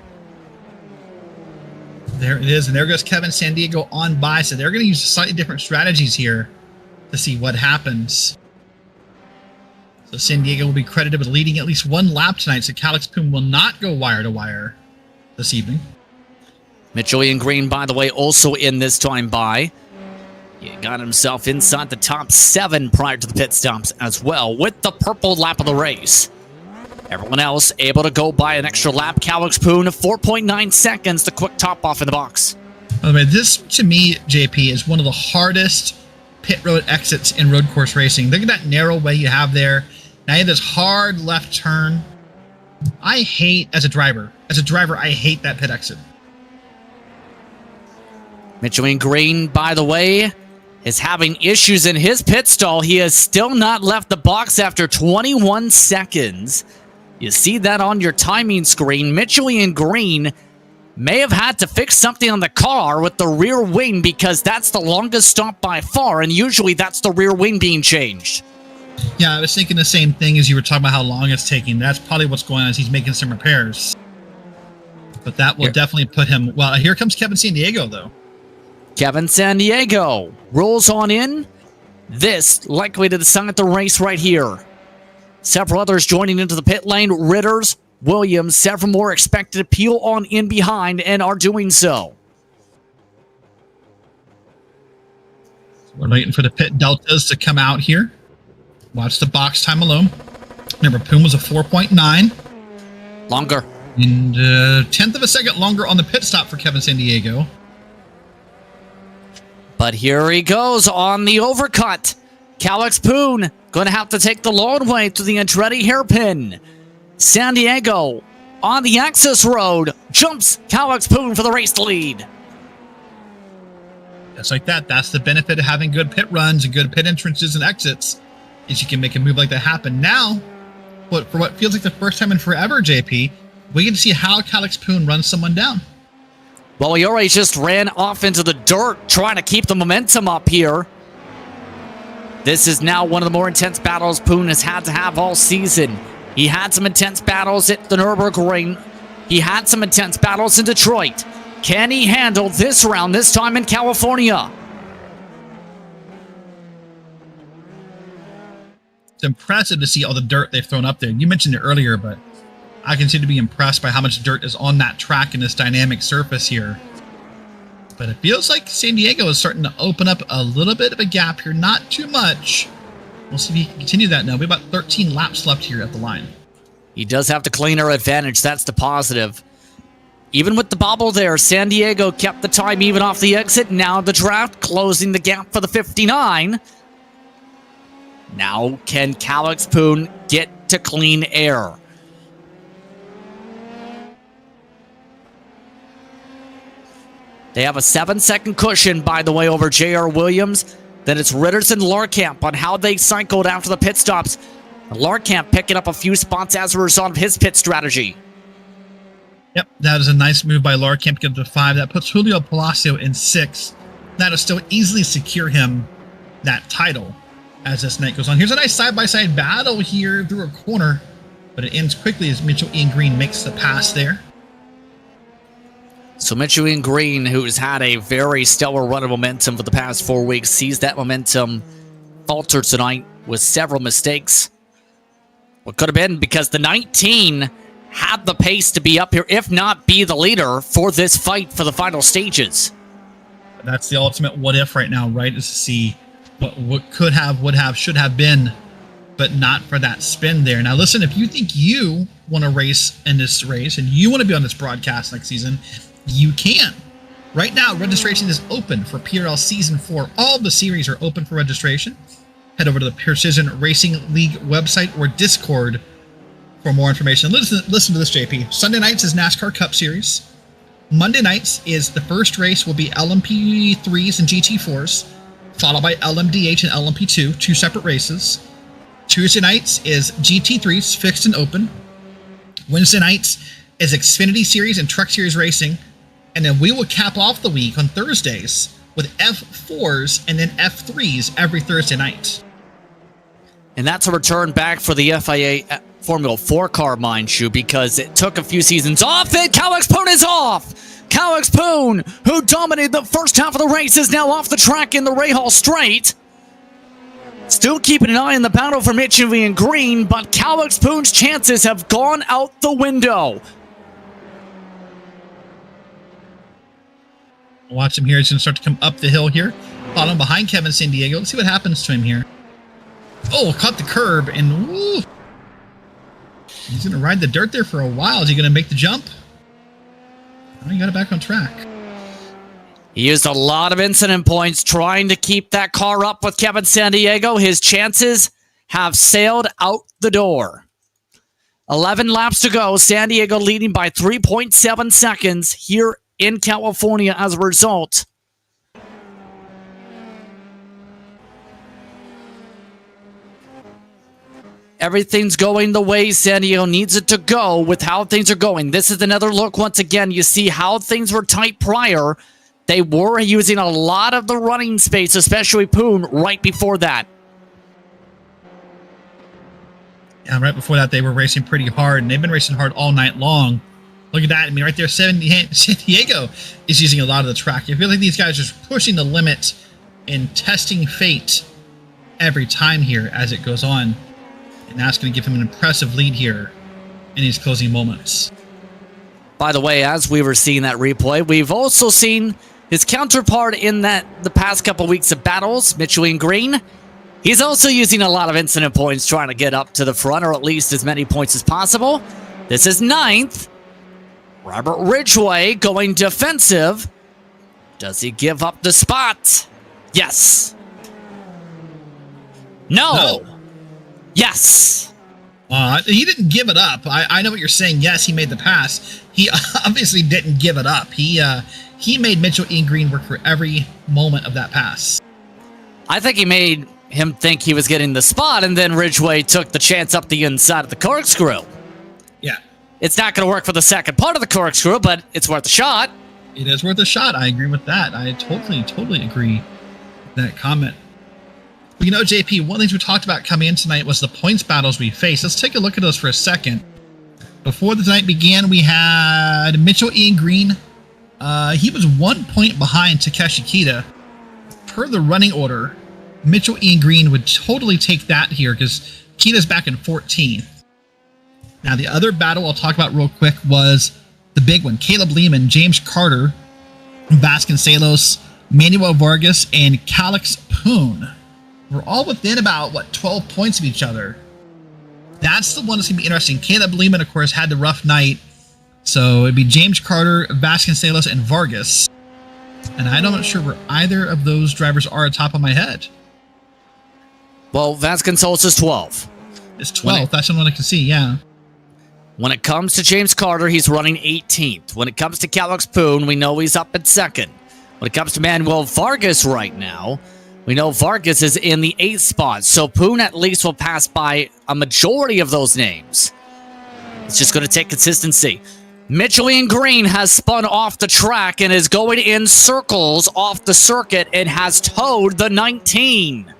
There it is, and there goes Kevin Sandiego on by. So they're going to use slightly different strategies here to see what happens. So Sandiego will be credited with leading at least one lap tonight, so Alex Poon will not go wire to wire this evening. Mitchell Ian Green, by the way, also in this time by. He got himself inside the top 7 prior to the pit stops as well, with the purple lap of the race. Everyone else able to go by an extra lap. Alex Poon, 4.9 seconds, the quick top off in the box. By the way, this, to me, JP, is one of the hardest pit road exits in road course racing. Look at that narrow way you have there. Now you have this hard left turn. I hate, as a driver, I hate that pit exit. Mitchell Ian Green, by the way, is having issues in his pit stall. He has still not left the box after 21 seconds. You see that on your timing screen. Mitchell Ian Green may have had to fix something on the car with the rear wing, because that's the longest stop by far, and usually that's the rear wing being changed. Yeah, I was thinking the same thing as you were talking about how long it's taking. That's probably what's going on, is he's making some repairs. But that will definitely put him... Well, here comes Kevin Sandiego, though. Kevin Sandiego rolls on in. This likely to decide the race right here. Several others joining into the pit lane. Ritters, Williams, several more expected to peel on in behind and are doing so. We're waiting for the pit deltas to come out here. Watch the box time alone. Remember, Poon was a 4.9. Longer. And 10th of a second longer on the pit stop for Kevin Sandiego. But here he goes on the overcut. Alex Poon going to have to take the long way to the Andretti hairpin. Sandiego on the access road jumps Alex Poon for the race lead. Just like that. That's the benefit of having good pit runs and good pit entrances and exits, is you can make a move like that happen. Now, for what feels like the first time in forever, JP, we get to see how Alex Poon runs someone down. Well, he already just ran off into the dirt trying to keep the momentum up here. This is now one of the more intense battles Poon has had to have all season. He had some intense battles at the Nürburgring. He had some intense battles in Detroit. Can he handle this round, this time in California? It's impressive to see all the dirt they've thrown up there. You mentioned it earlier, but I continue to be impressed by how much dirt is on that track in this dynamic surface here. But it feels like San Diego is starting to open up a little bit of a gap here. Not too much. We'll see if he can continue that now. We have about 13 laps left here at the line. He does have the cleaner advantage. That's the positive. Even with the bobble there, San Diego kept the time even off the exit. Now the draft closing the gap for the 59. Now can Calix Poon get to clean air? They have a 7-second cushion, by the way, over J.R. Williams. Then it's Ritters and Larkamp on how they cycled after the pit stops. Larkamp picking up a few spots as a result of his pit strategy. Yep, that is a nice move by Larkamp to get up to 5. That puts Julio Palacio in 6. That'll still easily secure him that title as this night goes on. Here's a nice side-by-side battle here through a corner, but it ends quickly as Mitchell Ian Green makes the pass there. So Mitchell Ian Green, who's had a very stellar run of momentum for the past 4 weeks, sees that momentum falter tonight with several mistakes. What could have been because the 19 had the pace to be up here, if not be the leader for this fight for the final stages. That's the ultimate what if right now, right? Is to see what could have, would have, should have been, but not for that spin there. Now listen, if you think you want to race in this race and you want to be on this broadcast next season, you can. Right now, registration is open for PRL Season 4. All the series are open for registration. Head over to the Precision Racing League website or Discord for more information. Listen to this, JP. Sunday nights is NASCAR Cup Series. Monday nights is the first race will be LMP3s and GT4s, followed by LMDH and LMP2, 2 separate races. Tuesday nights is GT3s, fixed and open. Wednesday nights is Xfinity Series and Truck Series racing. And then we will cap off the week on Thursdays with F4s and then F3s every Thursday night. And that's a return back for the FIA Formula 4 car, mind you, because it took a few seasons off, and Calix Poon is off! Calix Poon, who dominated the first half of the race, is now off the track in the Rahal Straight. Still keeping an eye on the battle for Mitchell Ian Green, but Calix Poon's chances have gone out the window. Watch him here. He's going to start to come up the hill here. Following behind Kevin San Diego. Let's see what happens to him here. Oh, caught the curb and woo! He's going to ride the dirt there for a while. Is he going to make the jump? Oh, he got it back on track. He used a lot of incident points trying to keep that car up with Kevin San Diego. His chances have sailed out the door. 11 laps to go. San Diego leading by 3.7 seconds here in California as a result. Everything's going the way San Diego needs it to go with how things are going. This is another look once again. You see how things were tight prior. They were using a lot of the running space, especially Poon, right before that. Yeah, right before that, they were racing pretty hard, and they've been racing hard all night long. Look at that. I mean, right there, San Diego is using a lot of the track. I feel like these guys are just pushing the limit and testing fate every time here as it goes on. And that's going to give him an impressive lead here in these closing moments. By the way, as we were seeing that replay, we've also seen his counterpart in the past couple weeks of battles, Mitchell Ian Green. He's also using a lot of incident points trying to get up to the front, or at least as many points as possible. This is 9th. Robert Ridgway going defensive. Does he give up the spot? Yes. No. Yes. He didn't give it up. I know what you're saying. Yes, he made the pass. He obviously didn't give it up. He made Mitchell Ian Green work for every moment of that pass. I think he made him think he was getting the spot, and then Ridgway took the chance up the inside of the corkscrew. Yeah. It's not going to work for the second part of the corkscrew, but it's worth a shot. It is worth a shot. I agree with that. I totally agree with that comment. Well, you know, JP, one of the things we talked about coming in tonight was the points battles we faced. Let's take a look at those for a second. Before the night began, we had Mitchell Ian Green. He was 1 point behind Takeshi Kita. Per the running order, Mitchell Ian Green would totally take that here because Kita's back in 14th. Now, the other battle I'll talk about real quick was the big one. Caleb Lehman, James Carter, Vasconcelos, Manuel Vargas, and Calix Poon. We're all within about, 12 points of each other. That's the one that's going to be interesting. Caleb Lehman, of course, had the rough night. So it'd be James Carter, Vasconcelos, and Vargas. And I'm not sure where either of those drivers are at the top of my head. Well, Vasconcelos is 12. It's 12th. That's the one I can see, yeah. When it comes to James Carter, he's running 18th. When it comes to Calix Poon, we know he's up at 2nd. When it comes to Manuel Vargas right now, we know Vargas is in the 8th spot. So Poon at least will pass by a majority of those names. It's just going to take consistency. Mitchell Ian Green has spun off the track and is going in circles off the circuit and has towed the 19.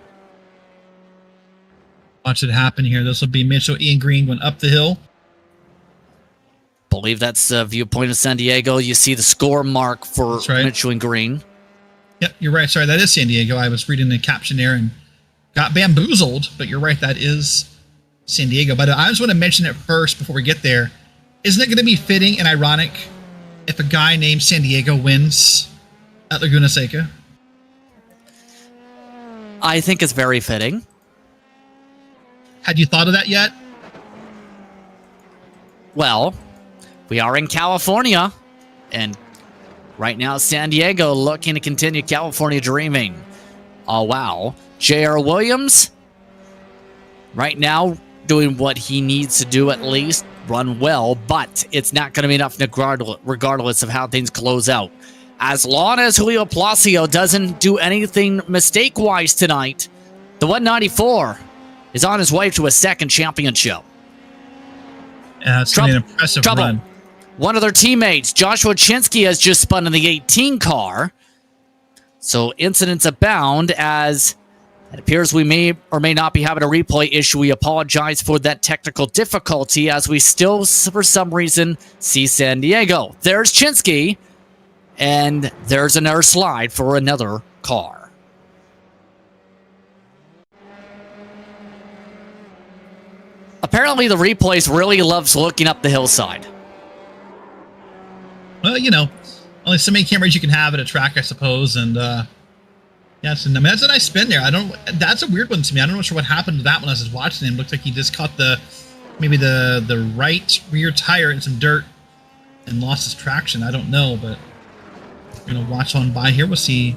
Watch it happen here. This will be Mitchell Ian Green going up the hill. Believe that's the viewpoint of San Diego. You see the score mark for Mitchell and Green. Yep, you're right. Sorry, that is San Diego. I was reading the caption there and got bamboozled, but you're right. That is San Diego. But I just want to mention it first before we get there. Isn't it going to be fitting and ironic if a guy named San Diego wins at Laguna Seca? I think it's very fitting. Had you thought of that yet? Well, we are in California, and right now San Diego looking to continue California dreaming. Oh, wow. J.R. Williams, right now, doing what he needs to do at least, run well, but it's not going to be enough regardless of how things close out. As long as Julio Palacio doesn't do anything mistake-wise tonight, the 194 is on his way to a second championship. Yeah, it's an impressive run. One of their teammates, Joshua Chinsky, has just spun in the 18 car. So incidents abound as it appears we may or may not be having a replay issue. We apologize for that technical difficulty as we still, for some reason, see San Diego. There's Chinsky, and there's another slide for another car. Apparently, the replays really loves looking up the hillside. Well, you know, only so many cameras you can have at a track, I suppose, and yeah, that's a nice spin there. That's a weird one to me. I'm not sure what happened to that one as I was watching him. Looked like he just caught maybe the right rear tire in some dirt and lost his traction. I don't know, but we're gonna watch on by here. We'll see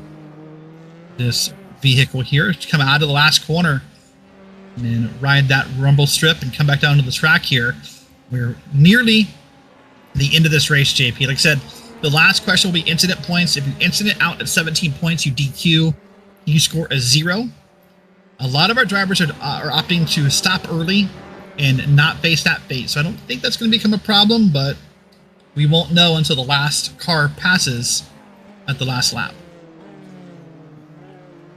this vehicle here come out of the last corner and then ride that rumble strip and come back down to the track here. We're nearly the end of this race, JP. Like I said, the last question will be incident points. If you incident out at 17 points, you DQ. You score a 0. A lot of our drivers are opting to stop early and not face that fate. So I don't think that's going to become a problem, but we won't know until the last car passes at the last lap.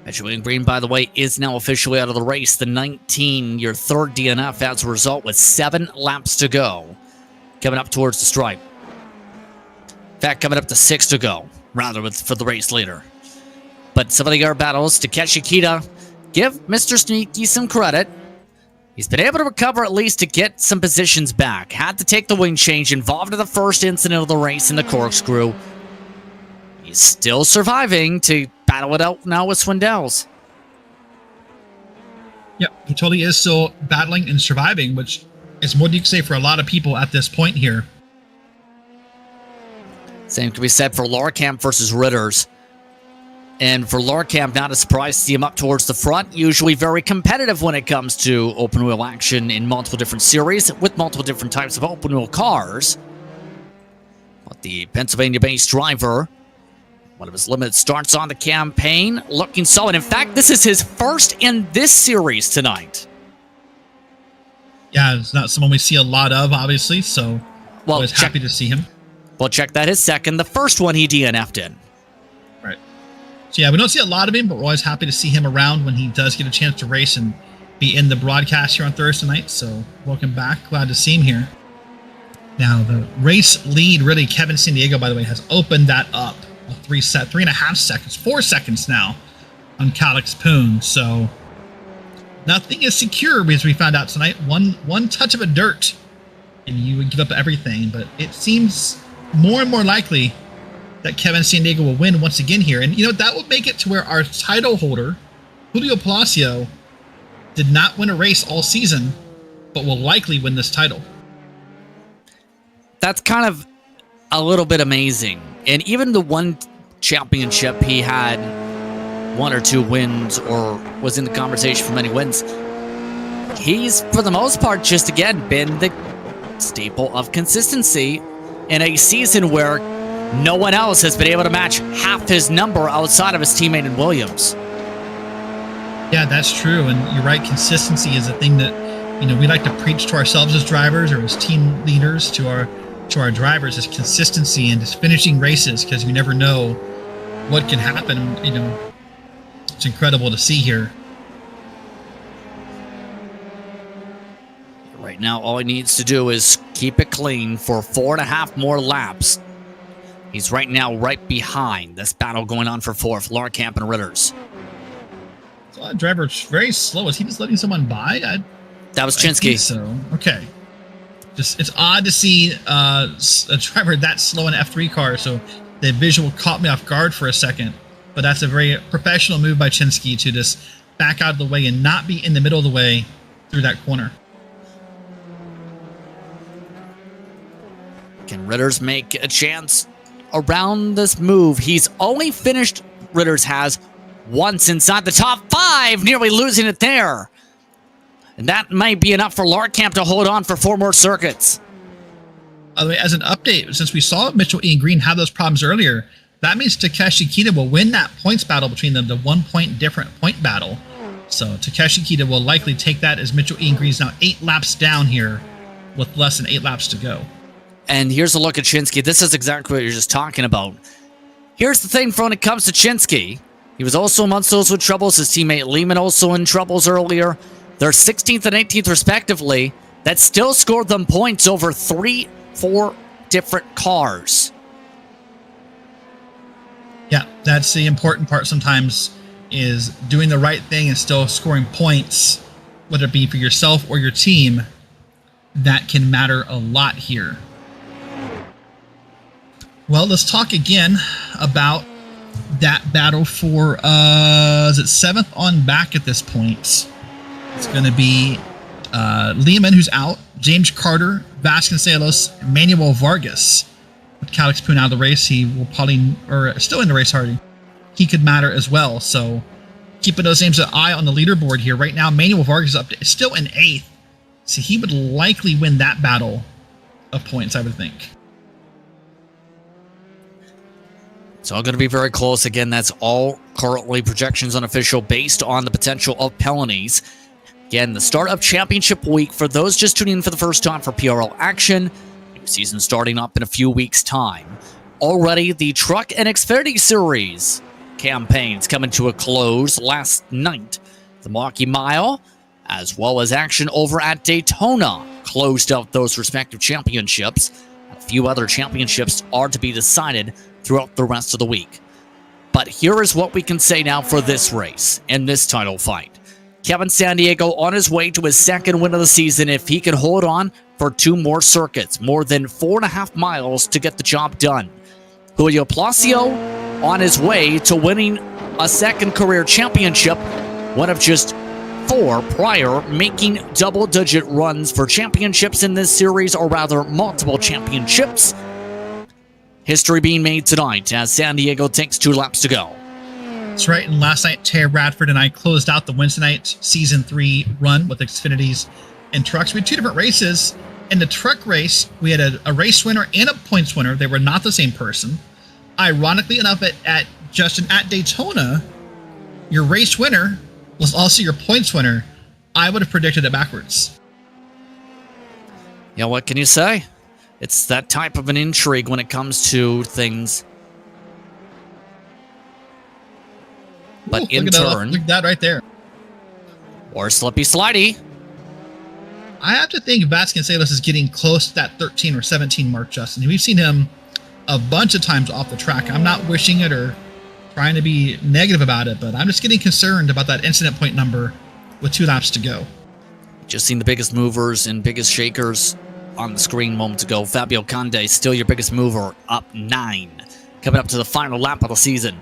Mitchell Green, by the way, is now officially out of the race. The 19, your third DNF as a result with 7 laps to go. Coming up towards the stripe. In fact, coming up to 6 to go, rather, for the race leader. But some of the other battles, Takeshi Kita, give Mr. Sneaky some credit. He's been able to recover at least to get some positions back. Had to take the wing change, involved in the first incident of the race in the corkscrew. He's still surviving to battle it out now with Swindells. Yep, he totally is still battling and surviving, which is more than you can say for a lot of people at this point here. Same can be said for Lorkamp versus Ritters. And for Lorkamp, not a surprise to see him up towards the front. Usually very competitive when it comes to open wheel action in multiple different series with multiple different types of open wheel cars. But the Pennsylvania-based driver, one of his limited starts on the campaign, looking solid. In fact, this is his first in this series tonight. Yeah, it's not someone we see a lot of, obviously, so always happy to see him. Well, check that his second. The first one he DNF'd in. Right. So yeah, we don't see a lot of him, but we're always happy to see him around when he does get a chance to race and be in the broadcast here on Thursday night. So welcome back. Glad to see him here. Now the race lead, really, Kevin San Diego, by the way, has opened that up. 3.5 seconds, 4 seconds now on Calix Poon. So nothing is secure, as we found out tonight. One touch of a dirt and you would give up everything. But it seems more and more likely that Kevin San Diego will win once again here. And, that would make it to where our title holder, Julio Palacio, did not win a race all season, but will likely win this title. That's kind of a little bit amazing. And even the one championship he had 1 or 2 wins or was in the conversation for many wins, he's, for the most part, just again been the staple of consistency in a season where no one else has been able to match half his number outside of his teammate in Williams. Yeah, that's true. And you're right. Consistency is a thing that, we like to preach to ourselves as drivers or as team leaders to our drivers, is consistency and just finishing races, because you never know what can happen. It's incredible to see here. Right now, all he needs to do is keep it clean for 4.5 more laps. He's right now right behind this battle going on for 4th, Larkamp and Ritters. Driver very slow. Is he just letting someone by? That was Chinsky. So, okay. It's odd to see a driver that slow in an F3 car, so the visual caught me off guard for a second. But that's a very professional move by Chinsky to just back out of the way and not be in the middle of the way through that corner. Can Ritters make a chance around this move? He's only finished, Ritters has, once inside the top 5, nearly losing it there. And that might be enough for Larkamp to hold on for 4 more circuits. By the way, as an update, since we saw Mitchell Ian Green have those problems earlier, that means Takeshi Kita will win that points battle between them, the 1 point different point battle. So Takeshi Kita will likely take that, as Mitchell Ian Green's now 8 laps down here with less than 8 laps to go. And here's a look at Chinsky. This is exactly what you're just talking about. Here's the thing when it comes to Chinsky. He was also amongst those with troubles. His teammate Lehman also in troubles earlier. They're 16th and 18th respectively. That still scored them points over 3-4 different cars. Yeah, that's the important part sometimes, is doing the right thing and still scoring points, whether it be for yourself or your team. That can matter a lot here. Well, let's talk again about that battle for, is it 7th on back at this point? It's going to be Lehman, who's out, James Carter, Vasconcelos, Manuel Vargas. With Calix Poon out of the race, he will probably, or still in the race, Hardy. He could matter as well. So keeping those names an eye on the leaderboard here. Right now, Manuel Vargas is up to, still in 8th. So he would likely win that battle of points, I would think. It's all going to be very close. Again, that's all currently projections unofficial based on the potential of penalties. Again, the start of championship week for those just tuning in for the first time for PRL action. New season starting up in a few weeks' time. Already, the Truck and Xfinity Series campaigns coming to a close last night. The Milwaukee Mile, as well as action over at Daytona, closed out those respective championships. A few other championships are to be decided throughout the rest of the week. But here is what we can say now for this race and this title fight. Kevin San Diego on his way to his 2nd win of the season if he can hold on for 2 more circuits, more than 4.5 miles to get the job done. Julio Palacio on his way to winning a 2nd career championship, one of just 4 prior, making double-digit runs for championships in this series, or rather multiple championships. History being made tonight as San Diego takes 2 laps to go. That's right. And last night, Tara Bradford and I closed out the Wednesday night Season 3 run with Xfinities and trucks. We had 2 different races. In the truck race, we had a race winner and a points winner. They were not the same person. Ironically enough, at Justin, at Daytona, your race winner was also your points winner. I would have predicted it backwards. Yeah, what can you say? It's that type of an intrigue when it comes to things. But Ooh, in look turn, look at that right there. or Slippy Slidey. I have to think Vasconcelos is getting close to that 13 or 17 mark, Justin. We've seen him a bunch of times off the track. I'm not wishing it or trying to be negative about it, but I'm just getting concerned about that incident point number with 2 laps to go. Just seen the biggest movers and biggest shakers on the screen moments ago. Fabio Conde, still your biggest mover, up 9. Coming up to the final lap of the season.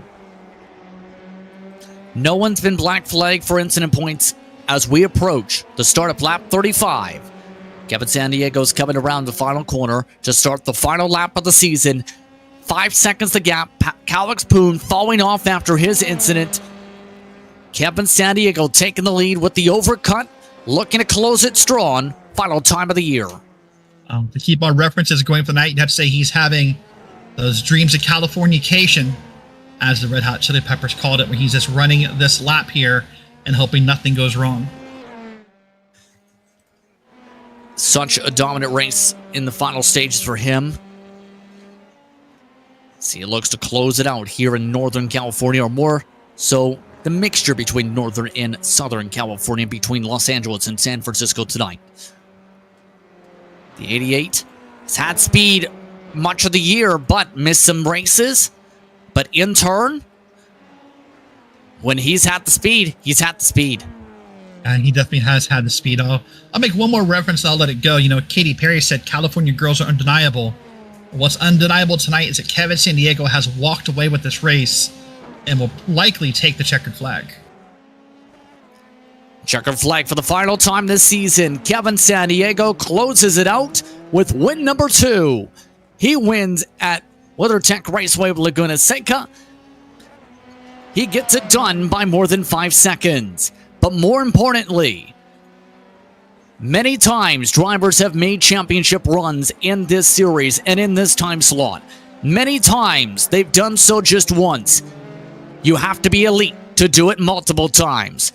No one's been black flagged for incident points as we approach the start of lap 35. Kevin Sandiego's coming around the final corner to start the final lap of the season. 5 seconds the gap. Calix Poon falling off after his incident. Kevin Sandiego taking the lead with the overcut, looking to close it strong. Final time of the year. To keep our references going for the night, you'd have to say he's having those dreams of Californication, as the Red Hot Chili Peppers called it, when he's just running this lap here and hoping nothing goes wrong. Such a dominant race in the final stages for him. See, it looks to close it out here in Northern California, or more so the mixture between Northern and Southern California, between Los Angeles and San Francisco tonight. The 88 has had speed much of the year, but missed some races. But in turn, when he's had the speed, he's had the speed. And he definitely has had the speed. I'll make one more reference and I'll let it go. You know, Katy Perry said California girls are undeniable. What's undeniable tonight is that Kevin Sandiego has walked away with this race and will likely take the checkered flag. Checkered flag for the final time this season. Kevin Sandiego closes it out with win number 2. He wins at WeatherTech Raceway of Laguna Seca. He gets it done by more than 5 seconds. But more importantly, many times drivers have made championship runs in this series and in this time slot. Many times they've done so just once. You have to be elite to do it multiple times.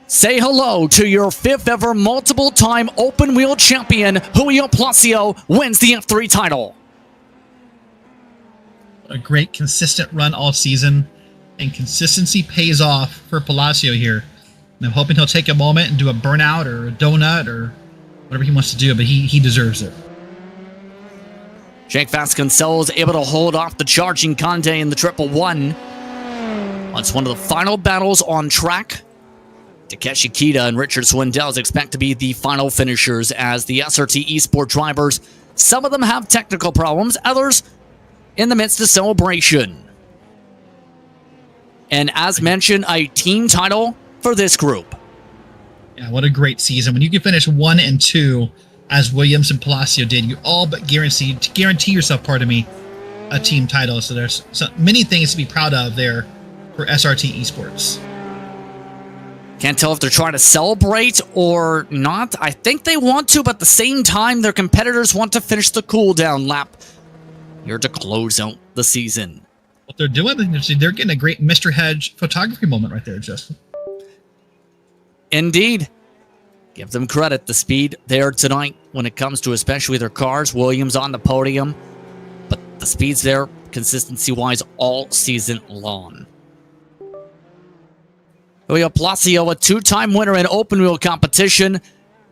Say hello to your 5th ever multiple-time open-wheel champion, Julio Palacio, wins the F3 title. A great consistent run all season, and consistency pays off for Palacio here. And I'm hoping he'll take a moment and do a burnout or a donut or whatever he wants to do, but he deserves it. Jake Vasconcelos able to hold off the charging Conde in the 111. It's one of the final battles on track. Takeshi Kita and Richard Swindell expect to be the final finishers as the SRT Esport drivers, some of them have technical problems, others in the midst of celebration. And as mentioned, a team title for this group. Yeah, what a great season. When you can finish 1 and 2, as Williams and Palacio did, you all but guarantee yourself, a team title. So there's many things to be proud of there for SRT Esports. Can't tell if they're trying to celebrate or not. I think they want to, but at the same time, their competitors want to finish the cool-down lap here to close out the season. What they're doing, they're getting a great Mr. Hedge photography moment right there, Justin. Indeed. Give them credit. The speed there tonight when it comes to especially their cars. Williams on the podium. But the speed's there consistency-wise all season long. Julio Palacio, a 2-time winner in open-wheel competition.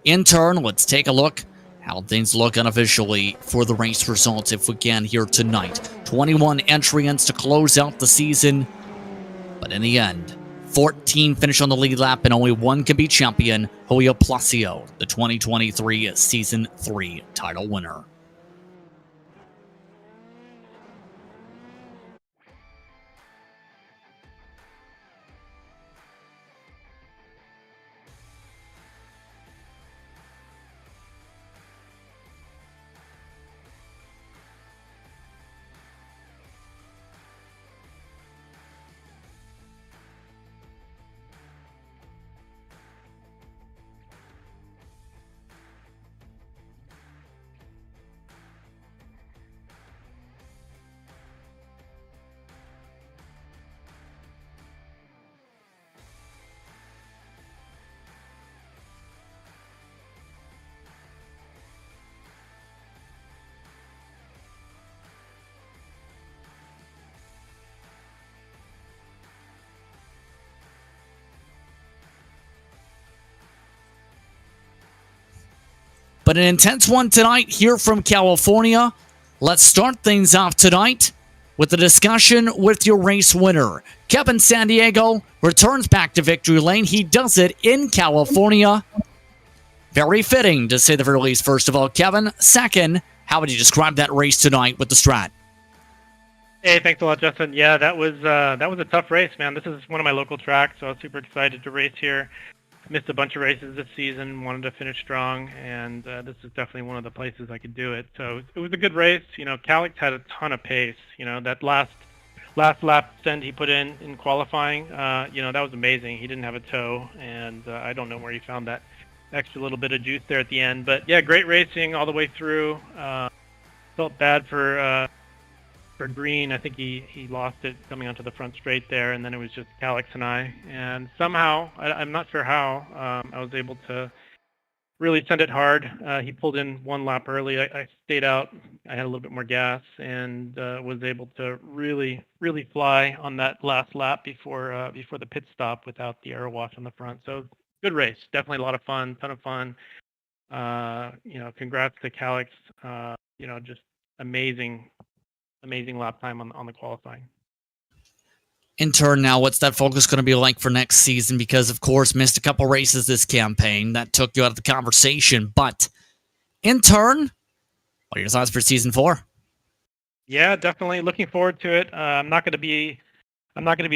In turn, let's take a look how things look unofficially for the race results if we can here tonight. 21 entrants to close out the season. But in the end, 14 finish on the lead lap and only 1 can be champion. Julio Palacio, the 2023 Season 3 title winner. But an intense one tonight here from California. Let's start things off tonight with a discussion with your race winner. Kevin Sandiego returns back to victory lane. He does it in California. Very fitting, to say the very least, first of all. Kevin, second, how would you describe that race tonight with the Strat? Hey, thanks a lot, Justin. Yeah, that was a tough race, man. This is one of my local tracks, so I was super excited to race here. Missed a bunch of races this season, wanted to finish strong, and this is definitely one of the places I could do it. So it was a good race. You know, Calix had a ton of pace. You know, that last lap send he put in qualifying, you know, that was amazing. He didn't have a toe, and I don't know where he found that extra little bit of juice there at the end. But yeah, great racing all the way through. Felt bad for Green. I think he lost it coming onto the front straight there, and then it was just Calix and I. And somehow, I'm not sure how, I was able to really send it hard. He pulled in one lap early. I stayed out. I had a little bit more gas and was able to really fly on that last lap before the pit stop without the aero wash on the front. So good race. Definitely a lot of fun, ton of fun. You know, congrats to Calix. You know, just amazing lap time on the qualifying. In turn, now, what's that focus going to be like for next season? Because, of course, missed a couple races this campaign. That took you out of the conversation. But in turn, what are your thoughts for season 4? Yeah, definitely looking forward to it. I'm not going to be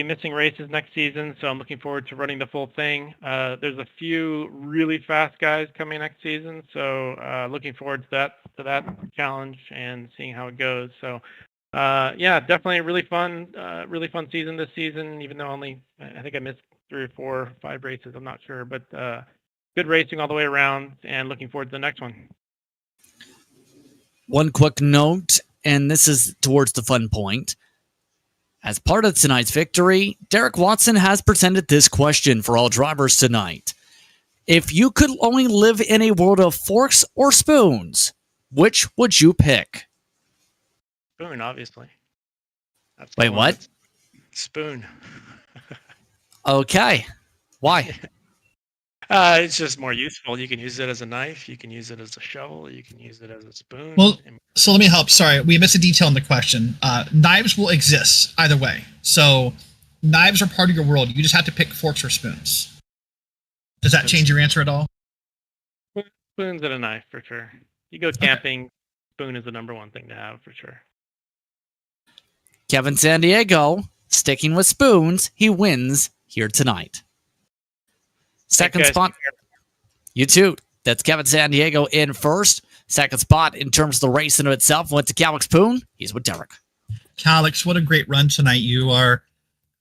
missing races next season, so I'm looking forward to running the full thing. There's a few really fast guys coming next season, so looking forward to that challenge and seeing how it goes. So yeah, definitely a really fun season this season, even though I think I missed 3 or 4 or 5 races, I'm not sure, but good racing all the way around and looking forward to the next one. One quick note, and this is towards the fun point. As part of tonight's victory, Derek Watson has presented this question for all drivers tonight. If you could only live in a world of forks or spoons, which would you pick? Spoon, obviously. Wait, what? Spoon. Okay. Why? It's just more useful. You can use it as a knife. You can use it as a shovel. You can use it as a spoon. Well, so let me help. Sorry, we missed a detail in the question. Knives will exist either way. So knives are part of your world. You just have to pick forks or spoons. Does that change your answer at all? Spoons and a knife, for sure. You go camping, spoon is the number one thing to have, for sure. Kevin Sandiego, sticking with spoons, he wins here tonight. Second spot, you too. That's Kevin Sandiego in first. Second spot in terms of the race in itself went to Calix Poon. He's with Derek. Calix, what a great run tonight. You are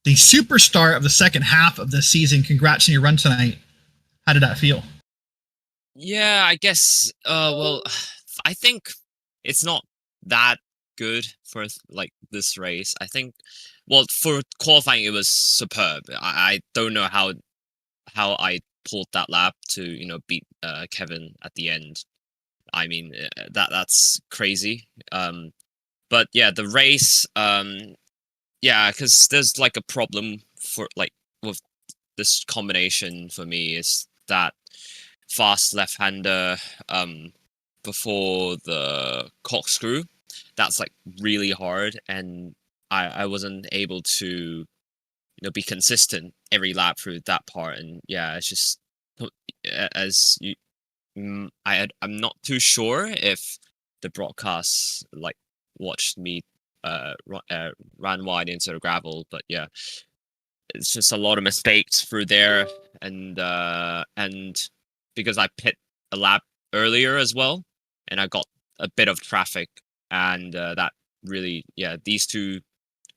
the superstar of the second half of the season. Congrats on your run tonight. How did that feel? Yeah, I guess, well, I think it's not that good for like this race. I think, well, for qualifying, it was superb. I don't know how I pulled that lap to, you know, beat Kevin at the end. I mean, that's crazy. But yeah, the race, yeah, because there's like a problem for like with this combination for me is that fast left-hander before the corkscrew. That's like really hard, and I wasn't able to, you know, be consistent every lap through that part. And yeah, it's just as you, I'm not too sure if the broadcast like watched me ran wide into the gravel, but yeah, it's just a lot of mistakes through there, and because I pit a lap earlier as well, and I got a bit of traffic, and that really, yeah, these two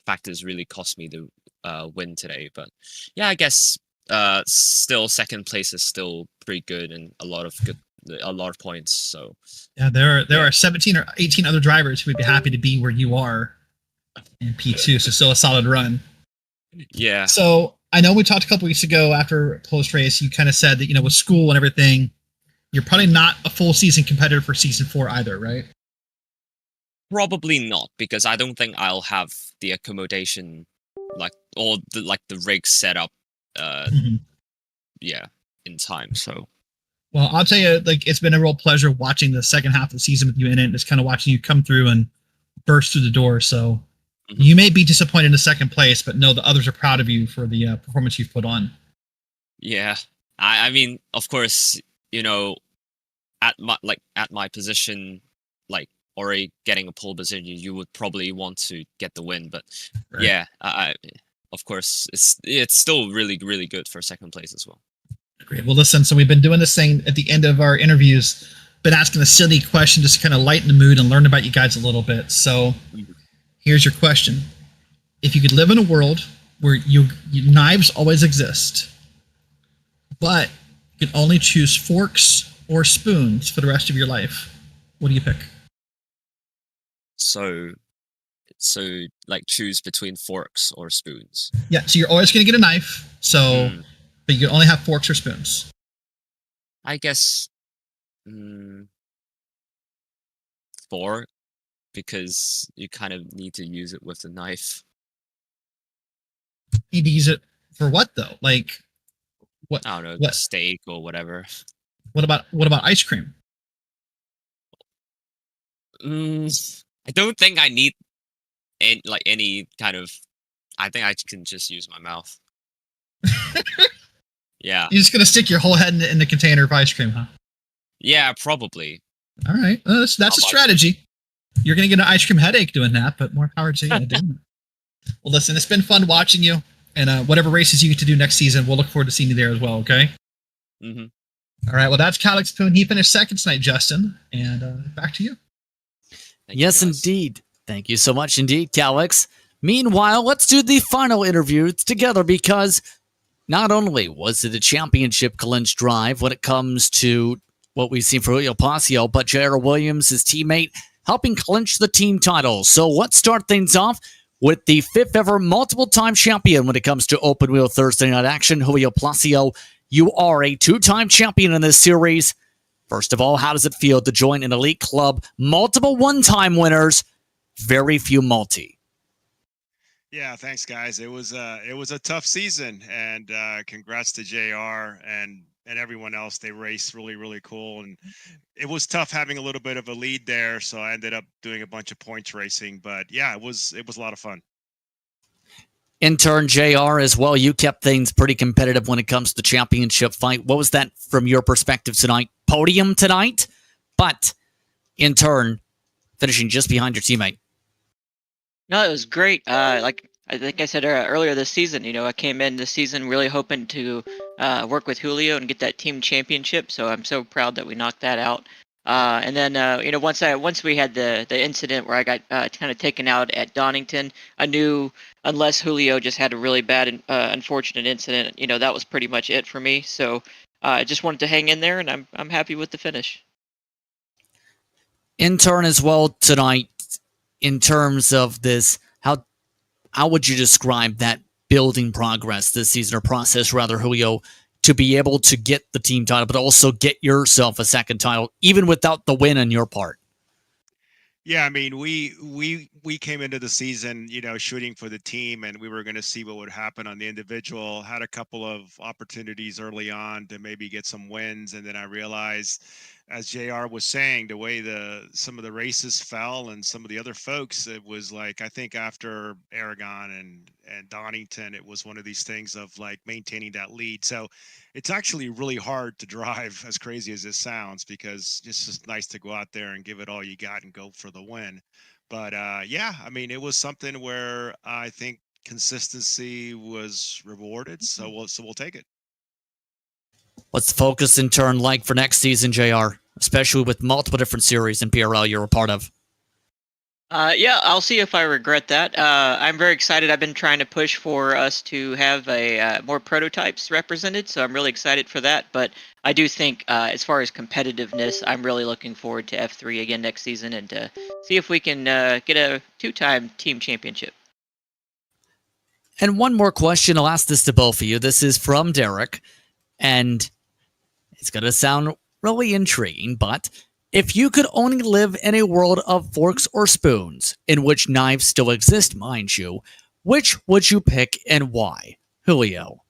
factors really cost me the win today. But yeah, I guess still second place is still pretty good, and a lot of points. So yeah, there are 17 or 18 other drivers who would be happy to be where you are in P2. So still a solid run. Yeah. So I know we talked a couple weeks ago after post race. You kind of said that, you know, with school and everything, you're probably not a full season competitor for season 4 either, right? Probably not, because I don't think I'll have the accommodation, like, or the rig set up, yeah, in time. So Well, I'll tell you, like, it's been a real pleasure watching the second half of the season with you in it, and just kind of watching you come through and burst through the door. So you may be disappointed in second place, but know the others are proud of you for the performance you've put on. Yeah, I mean, of course, at my position, like already getting a pole position, you would probably want to get the win. But Right. yeah, of course, it's still really, really good for second place as well. Great. Well, listen, so we've been doing this thing at the end of our interviews, been asking a silly question just to kind of lighten the mood and learn about you guys a little bit. So here's your question. If you could live in a world where knives always exist, but you can only choose forks or spoons for the rest of your life, what do you pick? So like choose between forks or spoons. Yeah, so you're always going to get a knife, but you can only have forks or spoons. I guess fork, because you kind of need to use it with the knife. You need to use it for what though? Like what? I don't know, What? steak or whatever. What about ice cream? I don't think I need any kind of. I think I can just use my mouth. Yeah. You're just gonna stick your whole head in the container of ice cream, huh? Yeah, probably. All right, that's a strategy. You're gonna get an ice cream headache doing that, but more power to you doing it. Well, listen, it's been fun watching you, and whatever races you get to do next season, we'll look forward to seeing you there as well. Okay. Mm-hmm. All right. Well, that's Calix Poon. He finished second tonight, Justin, and back to you. Yes, indeed. Thank you so much indeed, Calix. Meanwhile, let's do the final interview together, because not only was it a championship clinch drive when it comes to what we've seen for Julio Pasio, but J.R. Williams, his teammate, helping clinch the team title. So let's start things off with the fifth ever multiple-time champion when it comes to open wheel Thursday night action, Julio Pasio. You are a two-time champion in this series. First of all, how does it feel to join an elite club, multiple one-time winners, very few multi? Yeah, thanks, guys. It was a tough season, and congrats to JR and everyone else. They raced really, really cool, and it was tough having a little bit of a lead there. So I ended up doing a bunch of points racing, but yeah, it was a lot of fun. In turn, JR, as well, you kept things pretty competitive when it comes to the championship fight. What was that from your perspective tonight? Podium tonight, but in turn, finishing just behind your teammate. No, it was great. Like I think I said earlier this season, I came in this season really hoping to work with Julio and get that team championship. So I'm so proud that we knocked that out. And then once we had the incident where I got kind of taken out at Donington, I knew unless Julio just had a really bad and unfortunate incident, that was pretty much it for me. So I just wanted to hang in there, and I'm happy with the finish. In turn as well tonight, in terms of this, how would you describe that building progress this season, or process rather, Julio, to be able to get the team title, but also get yourself a second title, even without the win on your part? Yeah, I mean, we came into the season, shooting for the team, and we were going to see what would happen on the individual. Had a couple of opportunities early on to maybe get some wins, and then I realized, as JR was saying, the way some of the races fell and some of the other folks, it was like, I think after Aragon and Donington, it was one of these things of like maintaining that lead. So it's actually really hard to drive, as crazy as it sounds, because it's just nice to go out there and give it all you got and go for the win. But yeah, I mean, it was something where I think consistency was rewarded. So we'll take it. What's the focus in turn like for next season, JR, especially with multiple different series in PRL you're a part of? Yeah, I'll see if I regret that. I'm very excited. I've been trying to push for us to have more prototypes represented, so I'm really excited for that. But I do think, as far as competitiveness, I'm really looking forward to F3 again next season, and to see if we can get a two-time team championship. And one more question, I'll ask this to both of you. This is from Derek, and it's going to sound really intriguing, but if you could only live in a world of forks or spoons, in which knives still exist, mind you, which would you pick and why? Julio.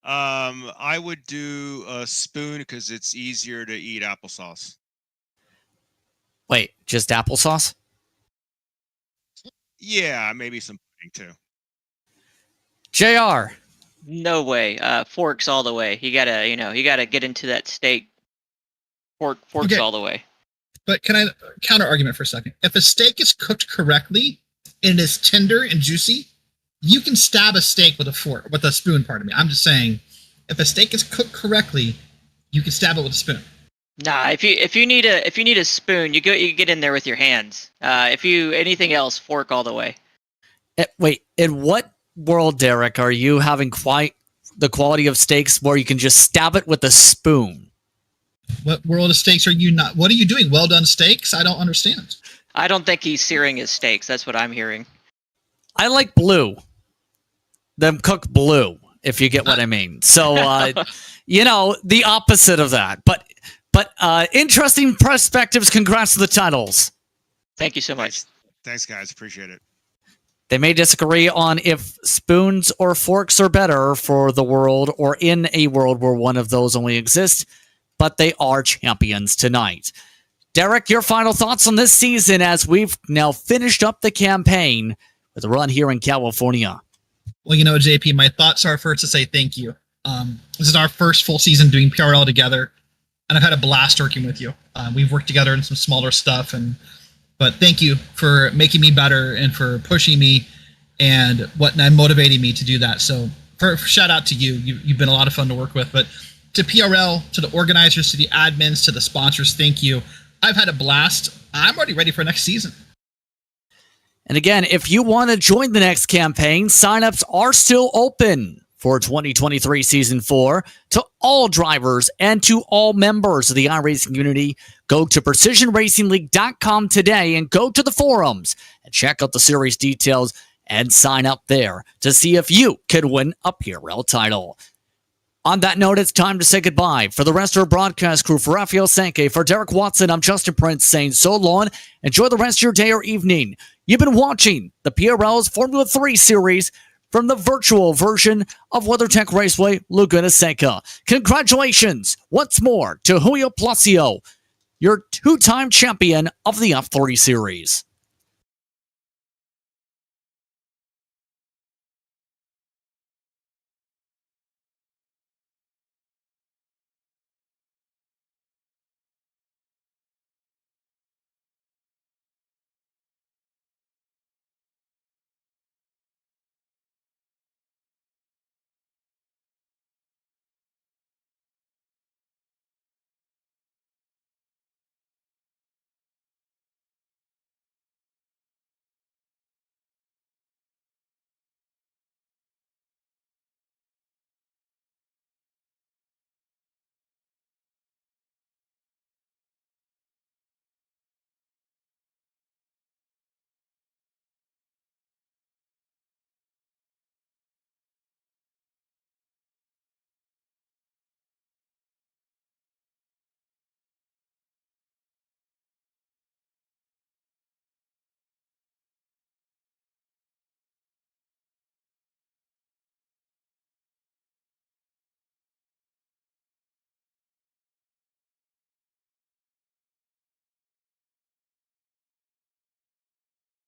I would do a spoon because it's easier to eat applesauce. Wait, just applesauce? Yeah, maybe some pudding too. JR. No way. Forks all the way. You gotta get into that steak. Forks Okay. all the way. But can I counter argument for a second? If a steak is cooked correctly and it is tender and juicy, you can stab a steak with a spoon. Pardon me. I'm just saying, if a steak is cooked correctly, you can stab it with a spoon. Nah, if you need a spoon, you get in there with your hands. If you anything else, fork all the way. Wait, in what world, Derek, are you having quite the quality of steaks where you can just stab it with a spoon? What world of steaks are you not? What are you doing? Well done steaks? I don't understand. I don't think he's searing his steaks. That's what I'm hearing. I like blue. Them cooked blue, if you get what I mean. So, the opposite of that. But interesting perspectives. Congrats to the titles. Thank you so much. Thanks, guys. Appreciate it. They may disagree on if spoons or forks are better for the world or in a world where one of those only exists, but they are champions tonight. Derek, your final thoughts on this season as we've now finished up the campaign with a run here in California. Well, JP, my thoughts are first to say thank you. This is our first full season doing PRL together, and I've had a blast working with you. We've worked together in some smaller stuff, but thank you for making me better and for pushing me and motivating me to do that. So, shout out to you. You've been a lot of fun to work with. But to PRL, to the organizers, to the admins, to the sponsors, thank you. I've had a blast. I'm already ready for next season. And again, if you want to join the next campaign, signups are still open for 2023 Season 4 to all drivers and to all members of the iRacing community. Go to precisionracingleague.com today and go to the forums and check out the series details and sign up there to see if you could win a PRL title. On that note, it's time to say goodbye. For the rest of our broadcast crew, for Rafael Sankey, for Derek Watson, I'm Justin Prince saying so long. Enjoy the rest of your day or evening. You've been watching the PRL's Formula 3 series from the virtual version of WeatherTech Raceway, Laguna Seca. Congratulations once more to Julio Placio, your two-time champion of the F30 series.